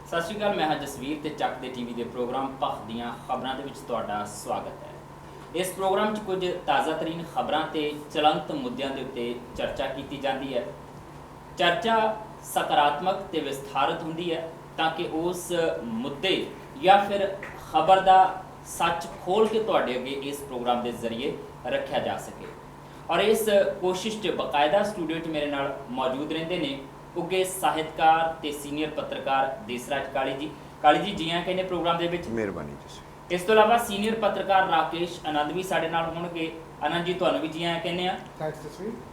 ਸਤਿ ਸ਼੍ਰੀ ਅਕਾਲ। ਮੈਂ ਹਾਂ ਜਸਵੀਰ ਤੇ ਚੱਕ ਦੇ ਟੀਵੀ ਦੇ ਪ੍ਰੋਗਰਾਮ ਪੱਖ ਦੀਆਂ ਖਬਰਾਂ ਦੇ ਵਿੱਚ ਤੁਹਾਡਾ ਸਵਾਗਤ ਹੈ। ਇਸ ਪ੍ਰੋਗਰਾਮ 'ਚ ਕੁਝ ਤਾਜ਼ਾ ਤਰੀਨ ਖਬਰਾਂ ਤੇ ਚਲੰਤ ਮੁੱਦਿਆਂ ਦੇ ਉੱਤੇ ਚਰਚਾ ਕੀਤੀ ਜਾਂਦੀ ਹੈ। ਚਰਚਾ ਸਕਾਰਾਤਮਕ ਤੇ ਵਿਸਥਾਰਤ ਹੁੰਦੀ ਹੈ ਤਾਂ ਕਿ ਉਸ ਮੁੱਦੇ ਜਾਂ ਫਿਰ ਖਬਰ ਦਾ ਸੱਚ ਖੋਲ ਕੇ ਤੁਹਾਡੇ ਅੱਗੇ ਇਸ ਪ੍ਰੋਗਰਾਮ ਦੇ ਜ਼ਰੀਏ ਰੱਖਿਆ ਜਾ ਸਕੇ। ਔਰ ਇਸ ਕੋਸ਼ਿਸ਼ 'ਚ ਬਕਾਇਦਾ ਸਟੂਡੀਓ 'ਚ ਮੇਰੇ ਨਾਲ ਮੌਜੂਦ ਰਹਿੰਦੇ ਨੇ ਉੱਗੇ ਸਾਹਿਤਕਾਰ ਤੇ ਸੀਨੀਅਰ ਪੱਤਰਕਾਰ ਦੇਸਰਾਜ ਕਾਲੀ ਜੀ ਜੀ ਆਇਆਂ ਕਹਿੰਦੇ ਪ੍ਰੋਗਰਾਮ ਦੇ ਵਿੱਚ। ਮਿਹਰਬਾਨੀ ਜੀ। ਇਸ ਤੋਂ ਇਲਾਵਾ ਸੀਨੀਅਰ ਪੱਤਰਕਾਰ ਰਾਕੇਸ਼ ਆਨੰਦ ਵੀ ਸਾਡੇ ਨਾਲ ਹੋਣਗੇ। ਆਨੰਦ ਜੀ ਤੁਹਾਨੂੰ ਵੀ ਜੀ ਆਇਆਂ ਕਹਿੰਦੇ ਆ।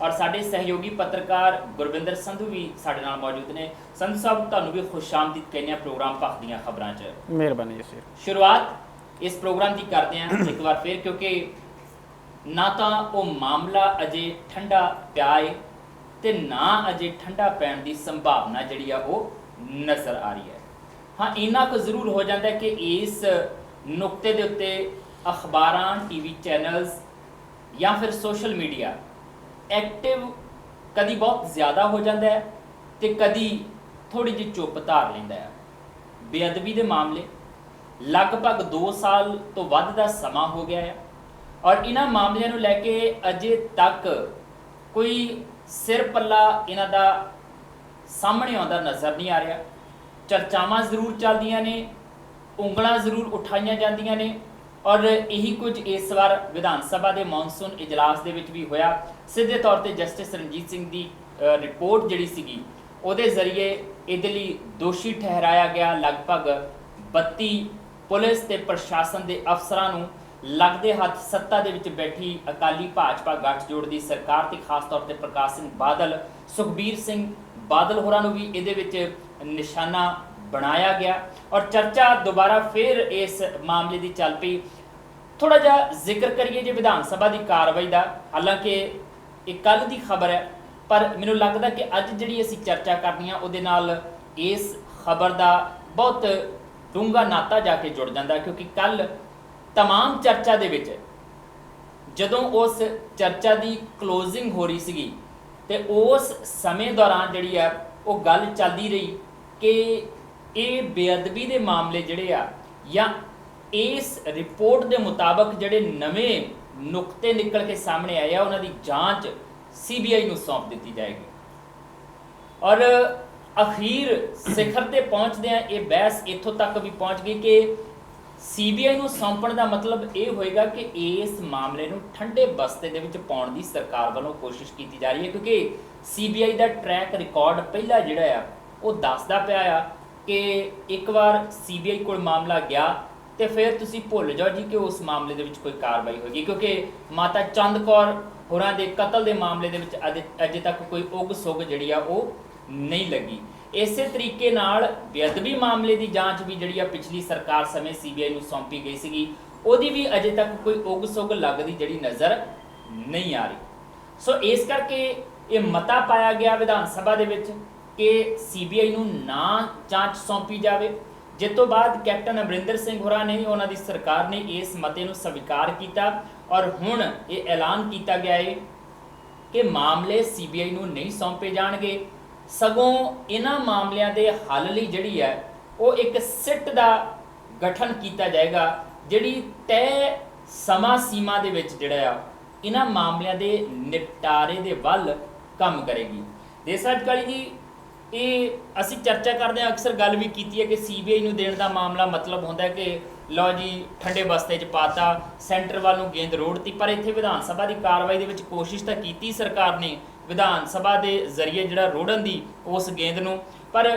ਔਰ ਸਾਡੇ ਸਹਿਯੋਗੀ ਪੱਤਰਕਾਰ ਗੁਰਵਿੰਦਰ ਸੰਧੂ ਵੀ ਸਾਡੇ ਨਾਲ ਮੌਜੂਦ ਨੇ। ਸੰਧੂ ਸਾਹਿਬ ਤੁਹਾਨੂੰ ਵੀ ਖੁਸ਼ਾਮਦੀਦ ਕਹਿੰਦੇ ਆ ਪ੍ਰੋਗਰਾਮ ਪੱਖ ਦੀਆਂ ਖਬਰਾਂ 'ਚ। ਮਿਹਰਬਾਨੀ ਜੀ। ਸ਼ੁਰੂਆਤ ਇਸ ਪ੍ਰੋਗਰਾਮ ਦੀ ਕਰਦੇ ਹਾਂ ਇੱਕ ਵਾਰ ਫਿਰ, ਕਿਉਂਕਿ ਨਾ ਤਾਂ ਉਹ ਮਾਮਲਾ ਅਜੇ ਠੰਡਾ ਪਿਆ ਏ ਤੇ ਨਾ ਅਜੇ ਠੰਡਾ ਪੈਣ ਦੀ ਸੰਭਾਵਨਾ ਜਿਹੜੀ ਆ ਉਹ ਨਜ਼ਰ ਆ ਰਹੀ ਹੈ। ਹਾਂ, ਇੰਨਾ ਕੁ ਜ਼ਰੂਰ ਹੋ ਜਾਂਦਾ ਹੈ ਕਿ ਇਸ ਨੁਕਤੇ ਦੇ ਉੱਤੇ ਅਖਬਾਰਾਂ, ਟੀਵੀ ਚੈਨਲਸ ਜਾਂ ਫਿਰ ਸੋਸ਼ਲ ਮੀਡੀਆ ਐਕਟਿਵ ਕਦੀ ਬਹੁਤ ਜ਼ਿਆਦਾ ਹੋ ਜਾਂਦਾ ਹੈ ਤੇ ਕਦੀ ਥੋੜੀ ਜਿਹੀ ਚੁੱਪ ਧਾਰ ਲੈਂਦਾ ਹੈ। ਬੇਅਦਬੀ ਦੇ ਮਾਮਲੇ ਲਗਭਗ 2 ਸਾਲ ਤੋਂ ਵੱਧ ਦਾ ਸਮਾਂ ਹੋ ਗਿਆ ਹੈ ਔਰ ਇਹਨਾਂ ਮਾਮਲਿਆਂ ਨੂੰ ਲੈ ਕੇ ਅਜੇ ਤੱਕ ਕੋਈ ਸਿਰ ਪੱਲਾ ਇਹਨਾਂ ਦਾ ਸਾਹਮਣੇ ਆਉਂਦਾ ਨਜ਼ਰ ਨਹੀਂ ਆ ਰਿਹਾ। ਚਰਚਾਵਾਂ ਜ਼ਰੂਰ ਚੱਲਦੀਆਂ ਨੇ, ਉਂਗਲਾਂ ਜ਼ਰੂਰ ਉਠਾਈਆਂ ਜਾਂਦੀਆਂ ਨੇ ਔਰ ਇਹੀ ਕੁਝ ਇਸ ਵਾਰ ਵਿਧਾਨ ਸਭਾ ਦੇ ਮੌਨਸੂਨ ਇਜਲਾਸ ਦੇ ਵਿੱਚ ਵੀ ਹੋਇਆ। ਸਿੱਧੇ ਤੌਰ ਤੇ ਜਸਟਿਸ ਰਣਜੀਤ ਸਿੰਘ ਦੀ ਰਿਪੋਰਟ ਜਿਹੜੀ ਸੀਗੀ ਉਹਦੇ ਜ਼ਰੀਏ ਇਹਦੇ ਲਈ ਦੋਸ਼ੀ ਠਹਿਰਾਇਆ ਗਿਆ ਲਗਭਗ 32 ਪੁਲਿਸ ਤੇ ਪ੍ਰਸ਼ਾਸਨ ਦੇ ਅਫਸਰਾਂ ਨੂੰ। ਲੱਗਦੇ ਹੱਥ ਸੱਤਾ ਦੇ ਵਿੱਚ ਬੈਠੀ ਅਕਾਲੀ ਭਾਜਪਾ ਗੱਠਜੋੜ ਦੀ ਸਰਕਾਰ ਤੇ ਖਾਸ ਤੌਰ ਤੇ ਪ੍ਰਕਾਸ਼ ਸਿੰਘ ਬਾਦਲ, ਸੁਖਬੀਰ ਸਿੰਘ ਬਾਦਲ ਹੋਰਾਂ ਨੂੰ ਵੀ ਇਹਦੇ ਵਿੱਚ ਨਿਸ਼ਾਨਾ ਬਣਾਇਆ ਗਿਆ ਔਰ ਚਰਚਾ ਦੁਬਾਰਾ ਫਿਰ ਇਸ ਮਾਮਲੇ ਦੀ ਚੱਲ ਪਈ। ਥੋੜਾ ਜਿਹਾ ਜ਼ਿਕਰ ਕਰੀਏ ਜੇ ਵਿਧਾਨ ਸਭਾ ਦੀ ਕਾਰਵਾਈ ਦਾ, ਹਾਲਾਂਕਿ ਇਹ ਕੱਲ ਦੀ ਖਬਰ ਹੈ ਪਰ ਮੈਨੂੰ ਲੱਗਦਾ ਕਿ ਅੱਜ ਜਿਹੜੀ ਅਸੀਂ ਚਰਚਾ ਕਰਨੀ ਆ ਉਹਦੇ ਨਾਲ ਇਸ ਖਬਰ ਦਾ ਬਹੁਤ ਡੂੰਘਾ ਨਾਤਾ ਜਾ ਕੇ ਜੁੜ ਜਾਂਦਾ, ਕਿਉਂਕਿ ਕੱਲ ਤਮਾਮ ਚਰਚਾ ਦੇ ਵਿੱਚ ਜਦੋਂ ਉਸ ਚਰਚਾ ਦੀ ਕਲੋਜ਼ਿੰਗ ਹੋ ਰਹੀ ਸੀਗੀ ਤੇ ਉਸ ਸਮੇਂ ਦੌਰਾਨ ਜਿਹੜੀ ਆ ਉਹ ਗੱਲ ਚੱਲਦੀ ਰਹੀ ਕਿ ਇਹ ਬੇਅਦਬੀ ਦੇ ਮਾਮਲੇ ਜਿਹੜੇ ਆ ਜਾਂ ਇਸ ਰਿਪੋਰਟ ਦੇ ਮੁਤਾਬਕ ਜਿਹੜੇ ਨਵੇਂ ਨੁਕਤੇ ਨਿਕਲ ਕੇ ਸਾਹਮਣੇ ਆਏ ਆ ਉਹਨਾਂ ਦੀ ਜਾਂਚ CBI ਨੂੰ ਸੌਂਪ ਦਿੱਤੀ ਜਾਏਗੀ। ਔਰ ਅਖੀਰ ਸਿਖਰ ਤੇ ਪਹੁੰਚਦਿਆਂ ਇਹ ਬਹਿਸ ਇੱਥੋਂ ਤੱਕ ਵੀ ਪਹੁੰਚ ਗਈ ਕਿ CBI ਨੂੰ ਸੌਂਪਣ ਦਾ ਮਤਲਬ ਇਹ ਹੋਏਗਾ ਕਿ ਇਸ ਮਾਮਲੇ ਨੂੰ ਠੰਡੇ ਬਸਤੇ ਦੇ ਵਿੱਚ ਪਾਉਣ ਦੀ ਸਰਕਾਰ ਵੱਲੋਂ ਕੋਸ਼ਿਸ਼ ਕੀਤੀ ਜਾ ਰਹੀ ਹੈ, ਕਿਉਂਕਿ CBI ਦਾ ਟਰੈਕ ਰਿਕਾਰਡ ਪਹਿਲਾਂ ਜਿਹੜਾ ਆ ਉਹ ਦੱਸਦਾ ਪਿਆ ਆ ਕਿ ਇੱਕ ਵਾਰ CBI ਕੋਲ ਮਾਮਲਾ ਗਿਆ ਤੇ ਫਿਰ ਤੁਸੀਂ ਭੁੱਲ ਜਾਓ ਜੀ ਕਿ ਉਸ ਮਾਮਲੇ ਦੇ ਵਿੱਚ ਕੋਈ ਕਾਰਵਾਈ ਹੋਏਗੀ, ਕਿਉਂਕਿ ਮਾਤਾ ਚੰਦ ਕੌਰ ਹੋਰਾਂ ਦੇ ਕਤਲ ਦੇ ਮਾਮਲੇ ਦੇ ਵਿੱਚ ਅਜੇ ਤੱਕ ਕੋਈ ਉਗ ਸੁਗ ਜਿਹੜੀ ਆ ਉਹ ਨਹੀਂ ਲੱਗੀ। ਇਸੇ ਤਰੀਕੇ ਨਾਲ ਬੇਅਦਬੀ ਮਾਮਲੇ ਦੀ ਜਾਂਚ ਵੀ ਜਿਹੜੀ ਆ ਪਿਛਲੀ ਸਰਕਾਰ ਸਮੇਂ CBI ਨੂੰ ਸੌਂਪੀ ਗਈ ਸੀਗੀ, ਉਹਦੀ ਵੀ ਅਜੇ ਤੱਕ ਕੋਈ ਉਗ ਸੁਗ ਲੱਗਦੀ ਜਿਹੜੀ ਨਜ਼ਰ ਨਹੀਂ ਆ ਰਹੀ। ਸੋ ਇਸ ਕਰਕੇ ਇਹ ਮਤਾ ਪਾਇਆ ਗਿਆ ਵਿਧਾਨ ਸਭਾ ਦੇ ਵਿੱਚ ਕਿ CBI ਨੂੰ ਨਾ ਜਾਂਚ ਸੌਂਪੀ ਜਾਵੇ, ਜਿਸ ਤੋਂ ਬਾਅਦ ਕੈਪਟਨ ਅਮਰਿੰਦਰ ਸਿੰਘ ਹੋਰਾਂ ਨੇ, ਉਹਨਾਂ ਦੀ ਸਰਕਾਰ ਨੇ ਇਸ ਮਤੇ ਨੂੰ ਸਵੀਕਾਰ ਕੀਤਾ ਔਰ ਹੁਣ ਇਹ ਐਲਾਨ ਕੀਤਾ ਗਿਆ ਹੈ ਕਿ ਮਾਮਲੇ CBI ਨੂੰ ਨਹੀਂ ਸੌਂਪੇ ਜਾਣਗੇ, ਸਗੋਂ ਇਹਨਾਂ ਮਾਮਲਿਆਂ ਦੇ ਹੱਲ ਲਈ ਜਿਹੜੀ ਹੈ ਉਹ ਇੱਕ ਸਿੱਟ ਦਾ ਗਠਨ ਕੀਤਾ ਜਾਏਗਾ ਜਿਹੜੀ ਤੈਅ ਸਮਾਂ ਸੀਮਾ ਦੇ ਵਿੱਚ ਜਿਹੜਾ ਆ ਇਹਨਾਂ ਮਾਮਲਿਆਂ ਦੇ ਨਿਪਟਾਰੇ ਦੇ ਵੱਲ ਕੰਮ ਕਰੇਗੀ। ਦੇਸਰਾਜ ਕਾਲੀ ਜੀ, ਇਹ ਅਸੀਂ ਚਰਚਾ ਕਰਦੇ ਹਾਂ, ਅਕਸਰ ਗੱਲ ਵੀ ਕੀਤੀ ਹੈ ਕਿ CBI ਨੂੰ ਦੇਣ ਦਾ ਮਾਮਲਾ ਮਤਲਬ ਹੁੰਦਾ ਕਿ ਲਓ ਜੀ ਠੰਡੇ ਬਸਤੇ 'ਚ ਪਾਤਾ, ਸੈਂਟਰ ਵੱਲ ਨੂੰ ਗੇਂਦ ਰੋੜਤੀ, ਪਰ ਇੱਥੇ ਵਿਧਾਨ ਸਭਾ ਦੀ ਕਾਰਵਾਈ ਦੇ ਵਿੱਚ ਕੋਸ਼ਿਸ਼ ਤਾਂ ਕੀਤੀ ਸਰਕਾਰ ਨੇ ਵਿਧਾਨ ਸਭਾ ਦੇ ਜ਼ਰੀਏ ਜਿਹੜਾ ਰੋੜਨ ਦੀ ਉਸ ਗੇਂਦ ਨੂੰ, ਪਰ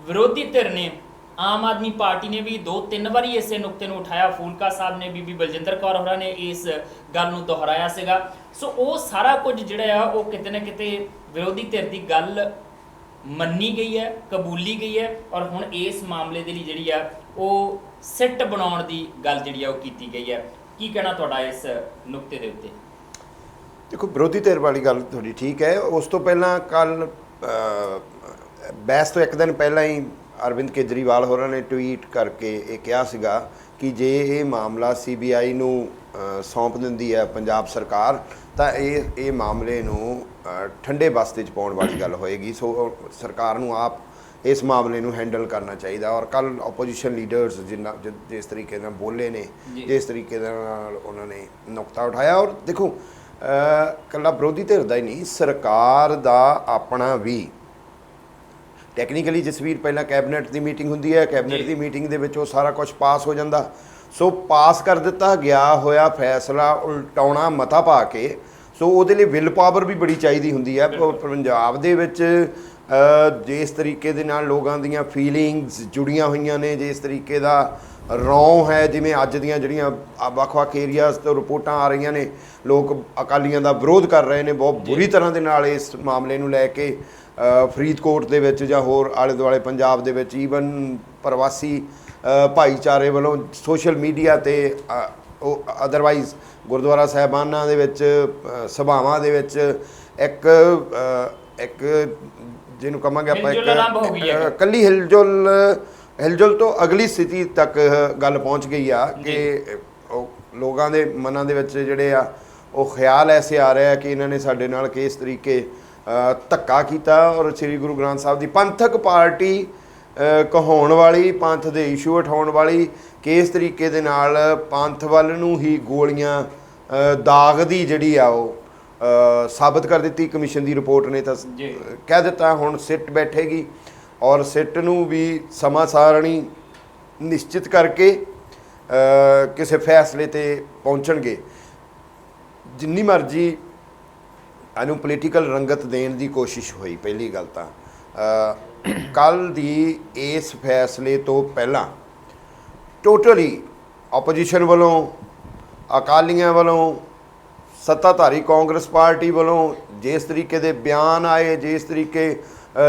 ਵਿਰੋਧੀ ਧਿਰ ਨੇ, ਆਮ ਆਦਮੀ ਪਾਰਟੀ ਨੇ ਵੀ 2-3 ਵਾਰੀ ਇਸੇ ਨੁਕਤੇ ਨੂੰ ਉਠਾਇਆ। ਫੂਲਕਾ ਸਾਹਿਬ ਨੇ, ਬੀਬੀ ਬਲਜਿੰਦਰ ਕੌਰ ਹੋਰਾਂ ਨੇ ਇਸ ਗੱਲ ਨੂੰ ਦੁਹਰਾਇਆ ਸੀਗਾ। ਸੋ ਉਹ ਸਾਰਾ ਕੁਝ ਜਿਹੜਾ ਆ ਉਹ ਕਿਤੇ ਨਾ ਕਿਤੇ ਵਿਰੋਧੀ ਧਿਰ ਦੀ ਗੱਲ ਮੰਨੀ ਗਈ ਹੈ, ਕਬੂਲੀ ਗਈ ਹੈ ਔਰ ਹੁਣ ਇਸ ਮਾਮਲੇ ਦੇ ਲਈ ਜਿਹੜੀ ਆ ਉਹ ਸਿੱਟ ਬਣਾਉਣ ਦੀ ਗੱਲ ਜਿਹੜੀ ਆ ਉਹ ਕੀਤੀ ਗਈ ਹੈ। ਕੀ ਕਹਿਣਾ ਤੁਹਾਡਾ ਇਸ ਨੁਕਤੇ ਦੇ ਉੱਤੇ? ਦੇਖੋ, ਵਿਰੋਧੀ ਧਿਰ ਵਾਲੀ ਗੱਲ ਤੁਹਾਡੀ ਠੀਕ ਹੈ। ਉਸ ਤੋਂ ਪਹਿਲਾਂ ਕੱਲ ਬਹਿਸ ਤੋਂ ਇੱਕ ਦਿਨ ਪਹਿਲਾਂ ਹੀ ਅਰਵਿੰਦ ਕੇਜਰੀਵਾਲ ਹੋਰਾਂ ਨੇ ਟਵੀਟ ਕਰਕੇ ਇਹ ਕਿਹਾ ਸੀਗਾ ਕਿ ਜੇ ਇਹ ਮਾਮਲਾ CBI ਨੂੰ ਸੌਂਪ ਦਿੰਦੀ ਹੈ ਪੰਜਾਬ ਸਰਕਾਰ ਤਾਂ ਇਹ ਮਾਮਲੇ ਨੂੰ ਠੰਡੇ ਬਸਤੇ 'ਚ ਪਾਉਣ ਵਾਲੀ ਗੱਲ ਹੋਏਗੀ। ਸੋ ਸਰਕਾਰ ਨੂੰ ਆਪ ਇਸ ਮਾਮਲੇ ਨੂੰ ਹੈਂਡਲ ਕਰਨਾ ਚਾਹੀਦਾ। ਔਰ ਕੱਲ ਆਪੋਜੀਸ਼ਨ ਲੀਡਰਸ ਜਿਸ ਤਰੀਕੇ ਨਾਲ ਬੋਲੇ ਨੇ, ਜਿਸ ਤਰੀਕੇ ਦੇ ਨਾਲ ਉਹਨਾਂ ਨੇ ਨੁਕਤਾ ਉਠਾਇਆ, ਔਰ ਦੇਖੋ ਇਕੱਲਾ ਵਿਰੋਧੀ ਧਿਰ ਦਾ ਹੀ ਨਹੀਂ, ਸਰਕਾਰ ਦਾ ਆਪਣਾ ਵੀ ਟੈਕਨੀਕਲੀ ਜਸਵੀਰ ਪਹਿਲਾਂ ਕੈਬਨਿਟ ਦੀ ਮੀਟਿੰਗ ਹੁੰਦੀ ਹੈ, ਕੈਬਨਿਟ ਦੀ ਮੀਟਿੰਗ ਦੇ ਵਿੱਚ ਉਹ ਸਾਰਾ ਕੁਝ ਪਾਸ ਹੋ ਜਾਂਦਾ। ਸੋ ਪਾਸ ਕਰ ਦਿੱਤਾ ਗਿਆ ਹੋਇਆ ਫੈਸਲਾ ਉਲਟਾਉਣਾ ਮਤਾ ਪਾ ਕੇ, ਸੋ ਉਹਦੇ ਲਈ ਵਿਲ ਪਾਵਰ ਵੀ ਬੜੀ ਚਾਹੀਦੀ ਹੁੰਦੀ ਹੈ। ਪੰਜਾਬ ਦੇ ਵਿੱਚ ਜਿਸ ਤਰੀਕੇ ਦੇ ਨਾਲ ਲੋਕਾਂ ਦੀਆਂ ਫੀਲਿੰਗਸ ਜੁੜੀਆਂ ਹੋਈਆਂ ਨੇ, ਜਿਸ ਤਰੀਕੇ ਦਾ ਰੌਂ ਹੈ, ਜਿਵੇਂ ਅੱਜ ਦੀਆਂ ਜਿਹੜੀਆਂ ਵੱਖ-ਵੱਖ ਏਰੀਆਜ਼ ਤੋਂ ਰਿਪੋਰਟਾਂ ਆ ਰਹੀਆਂ ਨੇ, ਲੋਕ ਅਕਾਲੀਆਂ ਦਾ ਵਿਰੋਧ ਕਰ ਰਹੇ ਨੇ ਬਹੁਤ ਬੁਰੀ ਤਰ੍ਹਾਂ ਦੇ ਨਾਲ ਇਸ ਮਾਮਲੇ ਨੂੰ ਲੈ ਕੇ। ਫਰੀਦਕੋਟ ਦੇ ਵਿੱਚ ਜਾਂ ਹੋਰ ਆਲੇ ਦੁਆਲੇ ਪੰਜਾਬ ਦੇ ਵਿੱਚ ਈਵਨ ਪ੍ਰਵਾਸੀ ਭਾਈਚਾਰੇ ਵੱਲੋਂ ਸੋਸ਼ਲ ਮੀਡੀਆ 'ਤੇ ਉਹ ਅਦਰਵਾਈਜ਼ ਗੁਰਦੁਆਰਾ ਸਾਹਿਬਾਨਾਂ ਦੇ ਵਿੱਚ ਸਭਾਵਾਂ ਦੇ ਵਿੱਚ ਇੱਕ ਜਿਹਨੂੰ ਕਹਾਂਗੇ ਆਪਾਂ ਇੱਕ ਇਕੱਲੀ ਹਿਲਜੁਲ ਤੋਂ ਅਗਲੀ ਸਥਿਤੀ ਤੱਕ ਗੱਲ ਪਹੁੰਚ ਗਈ ਆ ਕਿ ਉਹ ਲੋਕਾਂ ਦੇ ਮਨਾਂ ਦੇ ਵਿੱਚ ਜਿਹੜੇ ਆ ਉਹ ਖਿਆਲ ਐਸੇ ਆ ਰਿਹਾ ਕਿ ਇਹਨਾਂ ਨੇ ਸਾਡੇ ਨਾਲ ਕਿਸ ਤਰੀਕੇ ਧੱਕਾ ਕੀਤਾ। ਔਰ ਸ੍ਰੀ ਗੁਰੂ ਗ੍ਰੰਥ ਸਾਹਿਬ ਦੀ ਪੰਥਕ ਪਾਰਟੀ ਕਹਾਉਣ ਵਾਲੀ, ਪੰਥ ਦੇ ਇਸ਼ੂ ਉਠਾਉਣ ਵਾਲੀ, ਕਿਸ ਤਰੀਕੇ ਦੇ ਨਾਲ ਪੰਥ ਵੱਲ ਨੂੰ ਹੀ ਗੋਲੀਆਂ ਦਾਗ ਦੀ ਜਿਹੜੀ ਆ ਉਹ ਸਾਬਤ ਕਰ ਦਿੱਤੀ ਕਮਿਸ਼ਨ ਦੀ ਰਿਪੋਰਟ ਨੇ। ਤਾਂ ਕਹਿ ਦਿੱਤਾ ਹੁਣ ਸਿੱਟ ਬੈਠੇਗੀ ਔਰ ਸਿੱਟ ਨੂੰ ਵੀ ਸਮਾਂ ਸਾਰਣੀ ਨਿਸ਼ਚਿਤ ਕਰਕੇ ਕਿਸੇ ਫੈਸਲੇ ਤੇ ਪਹੁੰਚਣਗੇ। ਜਿੰਨੀ ਮਰਜ਼ੀ ਇਹਨੂੰ ਪੋਲੀਟੀਕਲ ਰੰਗਤ ਦੇਣ ਦੀ ਕੋਸ਼ਿਸ਼ ਹੋਈ, ਪਹਿਲੀ ਗੱਲ ਤਾਂ ਕੱਲ੍ਹ ਦੀ ਇਸ ਫੈਸਲੇ ਤੋਂ ਪਹਿਲਾਂ ਟੋਟਲੀ ਆਪੋਜੀਸ਼ਨ ਵੱਲੋਂ, ਅਕਾਲੀਆਂ ਵੱਲੋਂ, ਸੱਤਾਧਾਰੀ ਕਾਂਗਰਸ ਪਾਰਟੀ ਵੱਲੋਂ ਜਿਸ ਤਰੀਕੇ ਦੇ ਬਿਆਨ ਆਏ, ਜਿਸ ਤਰੀਕੇ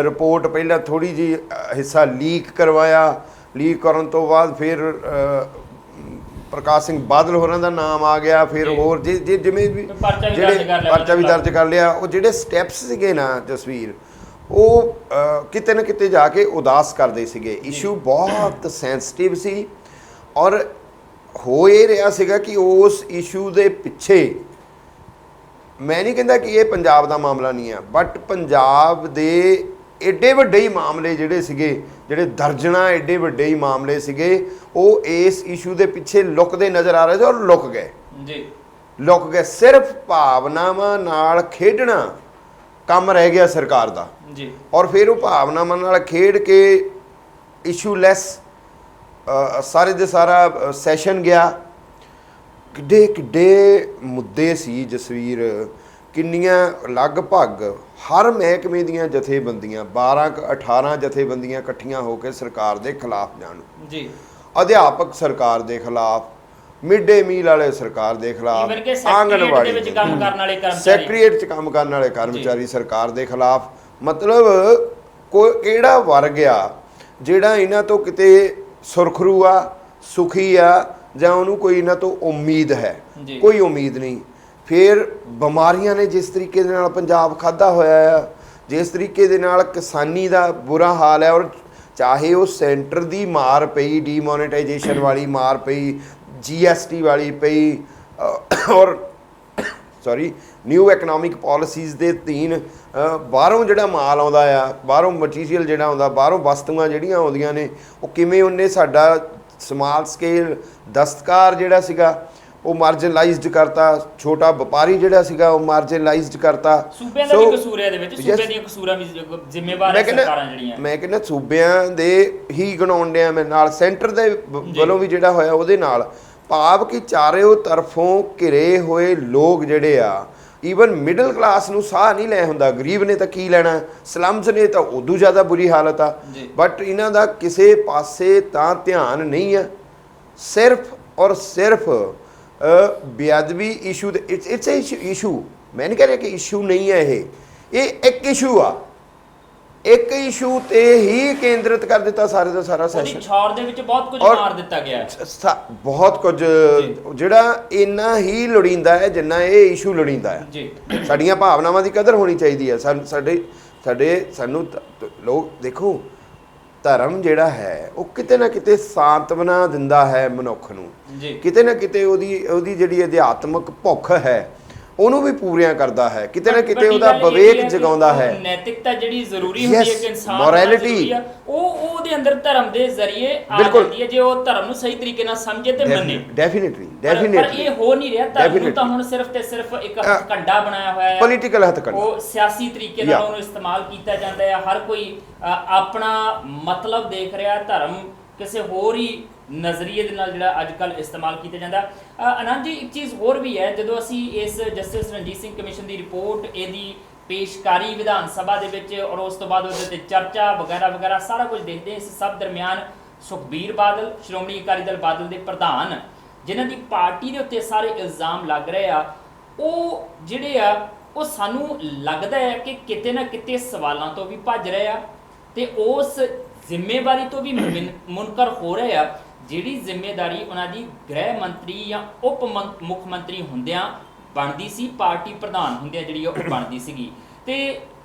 ਰਿਪੋਰਟ ਪਹਿਲਾਂ ਥੋੜ੍ਹੀ ਜਿਹੀ ਹਿੱਸਾ ਲੀਕ ਕਰਵਾਇਆ, ਲੀਕ ਕਰਨ ਤੋਂ ਬਾਅਦ ਫਿਰ ਪ੍ਰਕਾਸ਼ ਸਿੰਘ ਬਾਦਲ ਹੋਰਾਂ ਦਾ ਨਾਮ ਆ ਗਿਆ, ਫਿਰ ਹੋਰ ਜਿਵੇਂ ਵੀ ਜਿਹੜੇ ਪਰਚਾ ਵੀ ਦਰਜ ਕਰ ਲਿਆ। ਉਹ ਜਿਹੜੇ ਸਟੈਪਸ ਸੀਗੇ ਨਾ ਜਸਵੀਰ, ਉਹ ਕਿਤੇ ਨਾ ਕਿਤੇ ਜਾ ਕੇ ਉਦਾਸ ਕਰਦੇ ਸੀਗੇ। ਇਸ਼ੂ ਬਹੁਤ ਸੈਂਸਿਟਿਵ ਸੀ ਔਰ ਹੋ ਇਹ ਰਿਹਾ ਸੀਗਾ ਕਿ ਉਸ ਇਸ਼ੂ ਦੇ ਪਿੱਛੇ, ਮੈਂ ਨਹੀਂ ਕਹਿੰਦਾ ਕਿ ਇਹ ਪੰਜਾਬ ਦਾ ਮਾਮਲਾ ਨਹੀਂ ਆ, ਬਟ ਪੰਜਾਬ ਦੇ ਐਡੇ ਵੱਡੇ ਹੀ ਮਾਮਲੇ ਜਿਹੜੇ ਸੀਗੇ, ਜਿਹੜੇ ਦਰਜਨਾਂ ਐਡੇ ਵੱਡੇ ਹੀ ਮਾਮਲੇ ਸੀਗੇ, ਉਹ ਇਸ ਇਸ਼ੂ ਦੇ ਪਿੱਛੇ ਲੁਕਦੇ ਨਜ਼ਰ ਆ ਰਹੇ ਸੀ ਔਰ ਲੁਕ ਗਏ ਜੀ, ਲੁਕ ਗਏ। ਸਿਰਫ ਭਾਵਨਾਵਾਂ ਨਾਲ ਖੇਡਣਾ ਕੰਮ ਰਹਿ ਗਿਆ ਸਰਕਾਰ ਦਾ ਜੀ। ਔਰ ਫਿਰ ਉਹ ਭਾਵਨਾਵਾਂ ਨਾਲ ਖੇਡ ਕੇ ਇਸ਼ੂ ਲੈਸ ਸਾਰੇ ਦੇ ਸਾਰਾ ਸੈਸ਼ਨ ਗਿਆ। ਕਿੱਡੇ ਕਿੱਡੇ ਮੁੱਦੇ ਸੀ ਜਸਵੀਰ, ਕਿੰਨੀਆਂ ਲਗਭਗ ਹਰ ਮਹਿਕਮੇ ਦੀਆਂ ਜਥੇਬੰਦੀਆਂ 12-18 ਜਥੇਬੰਦੀਆਂ ਇਕੱਠੀਆਂ ਹੋ ਕੇ ਸਰਕਾਰ ਦੇ ਖਿਲਾਫ ਜਾਣ ਜੀ। ਅਧਿਆਪਕ ਸਰਕਾਰ ਦੇ ਖਿਲਾਫ, ਮਿਡ ਡੇ ਮੀਲ ਵਾਲੇ ਸਰਕਾਰ ਦੇ ਖਿਲਾਫ, ਆਂਗਣਵਾੜੀ ਵਿੱਚ ਕੰਮ ਕਰਨ ਵਾਲੇ ਕਰਮਚਾਰੀ, ਸੈਕਟਰੀਏਟ 'ਚ ਕੰਮ ਕਰਨ ਵਾਲੇ ਕਰਮਚਾਰੀ ਸਰਕਾਰ ਦੇ ਖਿਲਾਫ। ਮਤਲਬ ਕਿਹੜਾ ਵਰਗ ਆ ਜਿਹੜਾ ਇਹਨਾਂ ਤੋਂ ਕਿਤੇ ਸੁਰਖਰੂ ਆ, ਸੁਖੀ ਆ, ਜਾਂ ਉਹਨੂੰ ਕੋਈ ਇਹਨਾਂ ਤੋਂ ਉਮੀਦ ਹੈ? ਕੋਈ ਉਮੀਦ ਨਹੀਂ। ਫਿਰ ਬਿਮਾਰੀਆਂ ਨੇ ਜਿਸ ਤਰੀਕੇ ਦੇ ਨਾਲ ਪੰਜਾਬ ਖਾਧਾ ਹੋਇਆ ਆ, ਜਿਸ ਤਰੀਕੇ ਦੇ ਨਾਲ ਕਿਸਾਨੀ ਦਾ ਬੁਰਾ ਹਾਲ ਹੈ, ਔਰ ਚਾਹੇ ਉਹ ਸੈਂਟਰ ਦੀ ਮਾਰ ਪਈ, ਡੀਮੋਨੇਟਾਈਜੇਸ਼ਨ ਵਾਲੀ ਮਾਰ ਪਈ, GST ਵਾਲੀ ਪਈ, ਔਰ ਨਿਊ ਇਕਨੋਮਿਕ ਪੋਲਿਸੀਜ਼ ਦੇ ਤੀਨ, ਬਾਹਰੋਂ ਜਿਹੜਾ ਮਾਲ ਆਉਂਦਾ ਆ, ਬਾਹਰੋਂ ਮਟੀਰੀਅਲ ਜਿਹੜਾ ਆਉਂਦਾ, ਬਾਹਰੋਂ ਵਸਤੂਆਂ ਜਿਹੜੀਆਂ ਆਉਂਦੀਆਂ ਨੇ, ਉਹ ਕਿਵੇਂ ਉਹਨੇ ਸਾਡਾ ਸਮਾਲ ਸਕੇਲ ਦਸਤਕਾਰ ਜਿਹੜਾ ਸੀਗਾ ਉਹ ਮਾਰਜਨਲਾਈਜ਼ਡ ਕਰਤਾ, ਛੋਟਾ ਵਪਾਰੀ ਜਿਹੜਾ ਸੀਗਾ ਉਹ ਮਾਰਜਨਲਾਈਜ਼ਡ ਕਰਤਾ। ਸੂਬਿਆਂ ਦਾ ਵੀ ਕਸੂਰ ਹੈ ਇਹਦੇ ਵਿੱਚ, ਸੂਬਿਆਂ ਦੀਆਂ ਕਸੂਰਾਂ ਵੀ ਜ਼ਿੰਮੇਵਾਰ ਹੈ ਸਰਕਾਰਾਂ ਜਿਹੜੀਆਂ। ਮੈਂ ਕਹਿੰਦਾ ਸੂਬਿਆਂ ਦੇ ਹੀ ਗਣਾਉਣ ਡਿਆ ਮੈਂ, ਨਾਲ ਸੈਂਟਰ ਦੇ ਵੱਲੋਂ ਵੀ ਜਿਹੜਾ ਹੋਇਆ ਉਹਦੇ ਨਾਲ, ਭਾਵ ਕਿ ਚਾਰਿਓ ਤਰਫੋਂ ਘਿਰੇ ਹੋਏ ਲੋਕ ਜਿਹੜੇ ਆ, ਈਵਨ ਮਿਡਲ ਕਲਾਸ ਨੂੰ ਸਾਹ ਨਹੀਂ ਲੈ ਹੁੰਦਾ, ਗਰੀਬ ਨੇ ਤਾਂ ਕੀ ਲੈਣਾ, ਸਲਮਸ ਨੇ ਤਾਂ ਉਦੋਂ ਜ਼ਿਆਦਾ ਬੁਰੀ ਹਾਲਤ ਆ, ਬਟ ਇਹਨਾਂ ਦਾ ਕਿਸੇ ਪਾਸੇ ਤਾਂ ਧਿਆਨ ਨਹੀਂ ਆ। ਸਿਰਫ ਔਰ ਸਿਰਫ ਬੇਅਦਬੀ ਇਸ਼ੂ ਦੇ, ਇਟਸ ਅ ਇਸ਼ੂ, ਮੈਂ ਨਹੀਂ ਕਹਿ ਰਿਹਾ ਕਿ ਇਸ਼ੂ ਨਹੀਂ ਹੈ, ਇਹ ਇੱਕ ਇਸ਼ੂ ਆ, ਇੱਕ ਇਸ਼ੂ ਤੇ ਹੀ ਕੇਂਦਰਿਤ ਕਰ ਦਿੱਤਾ ਸਾਰੇ ਦਾ ਸਾਰਾ ਸੈਸ਼ਨ। ਛਾੜ ਦੇ ਵਿੱਚ ਬਹੁਤ ਕੁਝ ਮਾਰ ਦਿੱਤਾ ਗਿਆ, ਬਹੁਤ ਕੁਝ ਜਿਹੜਾ ਇੰਨਾ ਹੀ ਲੋੜੀਂਦਾ ਹੈ ਜਿੰਨਾ ਇਹ ਇਸ਼ੂ ਲੋੜੀਂਦਾ ਹੈ ਜੀ। ਸਾਡੀਆਂ ਭਾਵਨਾਵਾਂ ਦੀ ਕਦਰ ਹੋਣੀ ਚਾਹੀਦੀ ਹੈ। ਸਾਨੂੰ ਲੋਕ ਦੇਖੋ, ਧਰਮ ਜਿਹੜਾ ਹੈ ਉਹ ਕਿਤੇ ਨਾ ਕਿਤੇ ਸਾਂਤਵਨਾ ਦਿੰਦਾ ਹੈ ਮਨੁੱਖ ਨੂੰ, ਕਿਤੇ ਨਾ ਕਿਤੇ ਉਹਦੀ ਜਿਹੜੀ ਅਧਿਆਤਮਕ ਭੁੱਖ ਹੈ ਉਹਨੂੰ ਵੀ ਪੂਰੀਆਂ ਕਰਦਾ ਹੈ, ਕਿਤੇ ਨਾ ਕਿਤੇ ਵੱਡੀ ਉਹਦਾ ਗੱਲ ਇਹ ਵਿਵੇਕ ਹੈ ਕਿ ਜਗਾਉਂਦਾ ਹੈ। ਨੈਤਿਕਤਾ ਜਿਹੜੀ ਜ਼ਰੂਰੀ ਹੁੰਦੀ ਹੈ ਕਿ ਇਨਸਾਨ ਦਾ morality, ਜ਼ਰੂਰੀ ਆ, ਉਹ ਉਹਦੇ ਅੰਦਰ ਧਰਮ ਦੇ ਜ਼ਰੀਏ ਆ ਬਿਲਕੁਲ। ਜਾਂਦੀ ਹੈ, ਜੇ ਉਹ ਧਰਮ ਨੂੰ ਸਹੀ ਤਰੀਕੇ ਨਾਲ ਸਮਝੇ ਤੇ ਮੰਨੇ। ਡੈਫੀਨਿਟਲੀ ਪਰ ਇਹ ਹੋ ਨਹੀਂ ਰਿਹਾ, ਧਰਮ ਨੂੰ ਤਾਂ ਹੁਣ ਸਿਰਫ ਤੇ ਸਿਰਫ ਇੱਕ ਹਥਕੰਡਾ ਬਣਾਇਆ ਹੋਇਆ ਹੈ, ਪੋਲੀਟੀਕਲ ਹਥਕੰਡਾ, ਉਹ ਸਿਆਸੀ ਤਰੀਕੇ ਨਾਲ ਉਹਨੂੰ ਇਸਤੇਮਾਲ ਕੀਤਾ ਜਾਂਦਾ ਹੈ। ਹਰ ਕੋਈ ਆਪਣਾ ਮਤਲਬ ਦੇਖ ਰਿਹਾ, ਧਰਮ ਕਿਸੇ ਹੋਰ ਹੀ ਨਜ਼ਰੀਏ ਦੇ ਨਾਲ ਜਿਹੜਾ ਅੱਜ ਕੱਲ੍ਹ ਇਸਤੇਮਾਲ ਕੀਤਾ ਜਾਂਦਾ। ਆਨੰਦ ਜੀ, ਇੱਕ ਚੀਜ਼ ਹੋਰ ਵੀ ਹੈ, ਜਦੋਂ ਅਸੀਂ ਇਸ ਜਸਟਿਸ ਰਣਜੀਤ ਸਿੰਘ ਕਮਿਸ਼ਨ ਦੀ ਰਿਪੋਰਟ ਇਹਦੀ ਪੇਸ਼ਕਾਰੀ ਵਿਧਾਨ ਸਭਾ ਦੇ ਵਿੱਚ ਔਰ ਉਸ ਤੋਂ ਬਾਅਦ ਉਹਦੇ 'ਤੇ ਚਰਚਾ ਵਗੈਰਾ ਵਗੈਰਾ ਸਾਰਾ ਕੁਝ ਦੇਖਦੇ, ਇਸ ਸਭ ਦਰਮਿਆਨ ਸੁਖਬੀਰ ਬਾਦਲ, ਸ਼੍ਰੋਮਣੀ ਅਕਾਲੀ ਦਲ ਬਾਦਲ ਦੇ ਪ੍ਰਧਾਨ, ਜਿਨ੍ਹਾਂ ਦੀ ਪਾਰਟੀ ਦੇ ਉੱਤੇ ਸਾਰੇ ਇਲਜ਼ਾਮ ਲੱਗ ਰਹੇ ਆ, ਉਹ ਜਿਹੜੇ ਆ ਉਹ ਸਾਨੂੰ ਲੱਗਦਾ ਹੈ ਕਿ ਕਿਤੇ ਨਾ ਕਿਤੇ ਸਵਾਲਾਂ ਤੋਂ ਵੀ ਭੱਜ ਰਹੇ ਆ ਤੇ ਉਸ ਜ਼ਿੰਮੇਵਾਰੀ ਤੋਂ ਵੀ ਮੁਨਕਰ ਹੋ ਰਹੇ ਆ, ਜਿਹੜੀ ਜ਼ਿੰਮੇਵਾਰੀ ਉਹਨਾਂ ਦੀ ਗ੍ਰਹਿ ਮੰਤਰੀ ਜਾਂ ਉਪ ਮੁੱਖ ਮੰਤਰੀ ਹੁੰਦਿਆਂ ਬਣਦੀ ਸੀ, ਪਾਰਟੀ ਪ੍ਰਧਾਨ ਹੁੰਦਿਆਂ ਜਿਹੜੀ ਉਹ ਬਣਦੀ ਸੀਗੀ। ਤੇ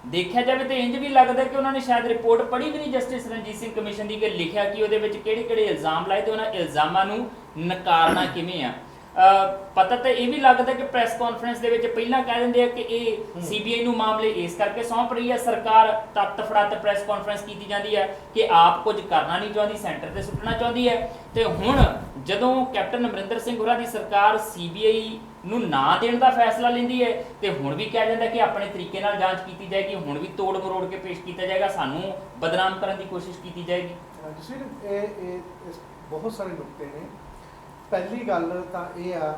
ਦੇਖਿਆ ਜਾਵੇ ਤਾਂ ਇੰਜ ਵੀ ਲੱਗਦਾ ਕਿ ਉਹਨਾਂ ਨੇ ਸ਼ਾਇਦ ਰਿਪੋਰਟ ਪੜ੍ਹੀ ਵੀ ਨਹੀਂ ਜਸਟਿਸ ਰਣਜੀਤ ਸਿੰਘ ਕਮਿਸ਼ਨ ਦੀ, ਕਿ ਲਿਖਿਆ ਕਿ ਉਹਦੇ ਵਿੱਚ ਕਿਹੜੇ ਕਿਹੜੇ ਇਲਜ਼ਾਮ ਲਾਏ ਤੇ ਉਹਨਾਂ ਇਲਜ਼ਾਮਾਂ ਨੂੰ ਨਕਾਰਨਾ ਕਿਵੇਂ ਆ। ਪਤਾ ਤਾਂ ਇਹ ਵੀ ਲੱਗਦਾ ਕਿ ਪ੍ਰੈਸ ਕਾਨਫਰੰਸ ਦੇ ਵਿੱਚ ਪਹਿਲਾਂ ਕਹਿ ਦਿੰਦੇ ਆ ਕਿ ਇਹ ਸੀਬੀਆਈ ਨੂੰ ਮਾਮਲੇ ਇਸ ਕਰਕੇ ਸੌਂਪ ਰਹੀ ਹੈ ਸਰਕਾਰ, ਤੱਤ ਫੜਤ ਪ੍ਰੈਸ ਕਾਨਫਰੰਸ ਕੀਤੀ ਜਾਂਦੀ ਹੈ ਕਿ ਆਪ ਕੁਝ ਕਰਨਾ ਨਹੀਂ ਚਾਹੁੰਦੀ, ਸੈਂਟਰ ਤੇ ਸੁੱਟਣਾ ਚਾਹੁੰਦੀ ਹੈ। ਤੇ ਹੁਣ ਜਦੋਂ ਕੈਪਟਨ ਅਮਰਿੰਦਰ ਸਿੰਘ ਹੋਰਾਂ ਦੀ ਸਰਕਾਰ ਸੀਬੀਆਈ ਨੂੰ ਨਾ ਦੇਣ ਦਾ ਫੈਸਲਾ ਲੈਂਦੀ ਹੈ ਤੇ ਹੁਣ ਵੀ ਕਿਹਾ ਜਾਂਦਾ ਕਿ ਆਪਣੇ ਤਰੀਕੇ ਨਾਲ ਜਾਂਚ ਕੀਤੀ ਜਾਏਗੀ, ਹੁਣ ਵੀ ਤੋੜ ਮਰੋੜ ਕੇ ਪੇਸ਼ ਕੀਤਾ ਜਾਏਗਾ, ਸਾਨੂੰ ਬਦਨਾਮ ਕਰਨ ਦੀ ਕੋਸ਼ਿਸ਼ ਕੀਤੀ ਜਾਏਗੀ। ਇਹ ਬਹੁਤ ਸਾਰੇ ਨੁਕਤੇ ਨੇ। ਪਹਿਲੀ ਗੱਲ ਤਾਂ ਇਹ ਆ,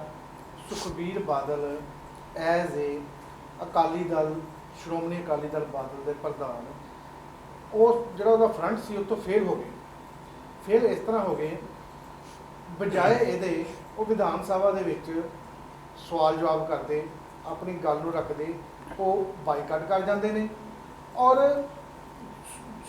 ਸੁਖਬੀਰ ਬਾਦਲ ਐਜ਼ ਏ ਅਕਾਲੀ ਦਲ, ਸ਼੍ਰੋਮਣੀ ਅਕਾਲੀ ਦਲ ਬਾਦਲ ਦੇ ਪ੍ਰਧਾਨ, ਉਹ ਜਿਹੜਾ ਉਹਦਾ ਫਰੰਟ ਸੀ ਉਹ ਤੋਂ ਫੇਲ ਹੋ ਗਏ। ਫੇਲ ਇਸ ਤਰ੍ਹਾਂ ਹੋ ਗਏ, ਬਜਾਏ ਇਹਦੇ ਉਹ ਵਿਧਾਨ ਸਭਾ ਦੇ ਵਿੱਚ ਸਵਾਲ ਜਵਾਬ ਕਰਦੇ, ਆਪਣੀ ਗੱਲ ਨੂੰ ਰੱਖਦੇ, ਉਹ ਬਾਈਕਾਟ ਕਰ ਜਾਂਦੇ ਨੇ ਔਰ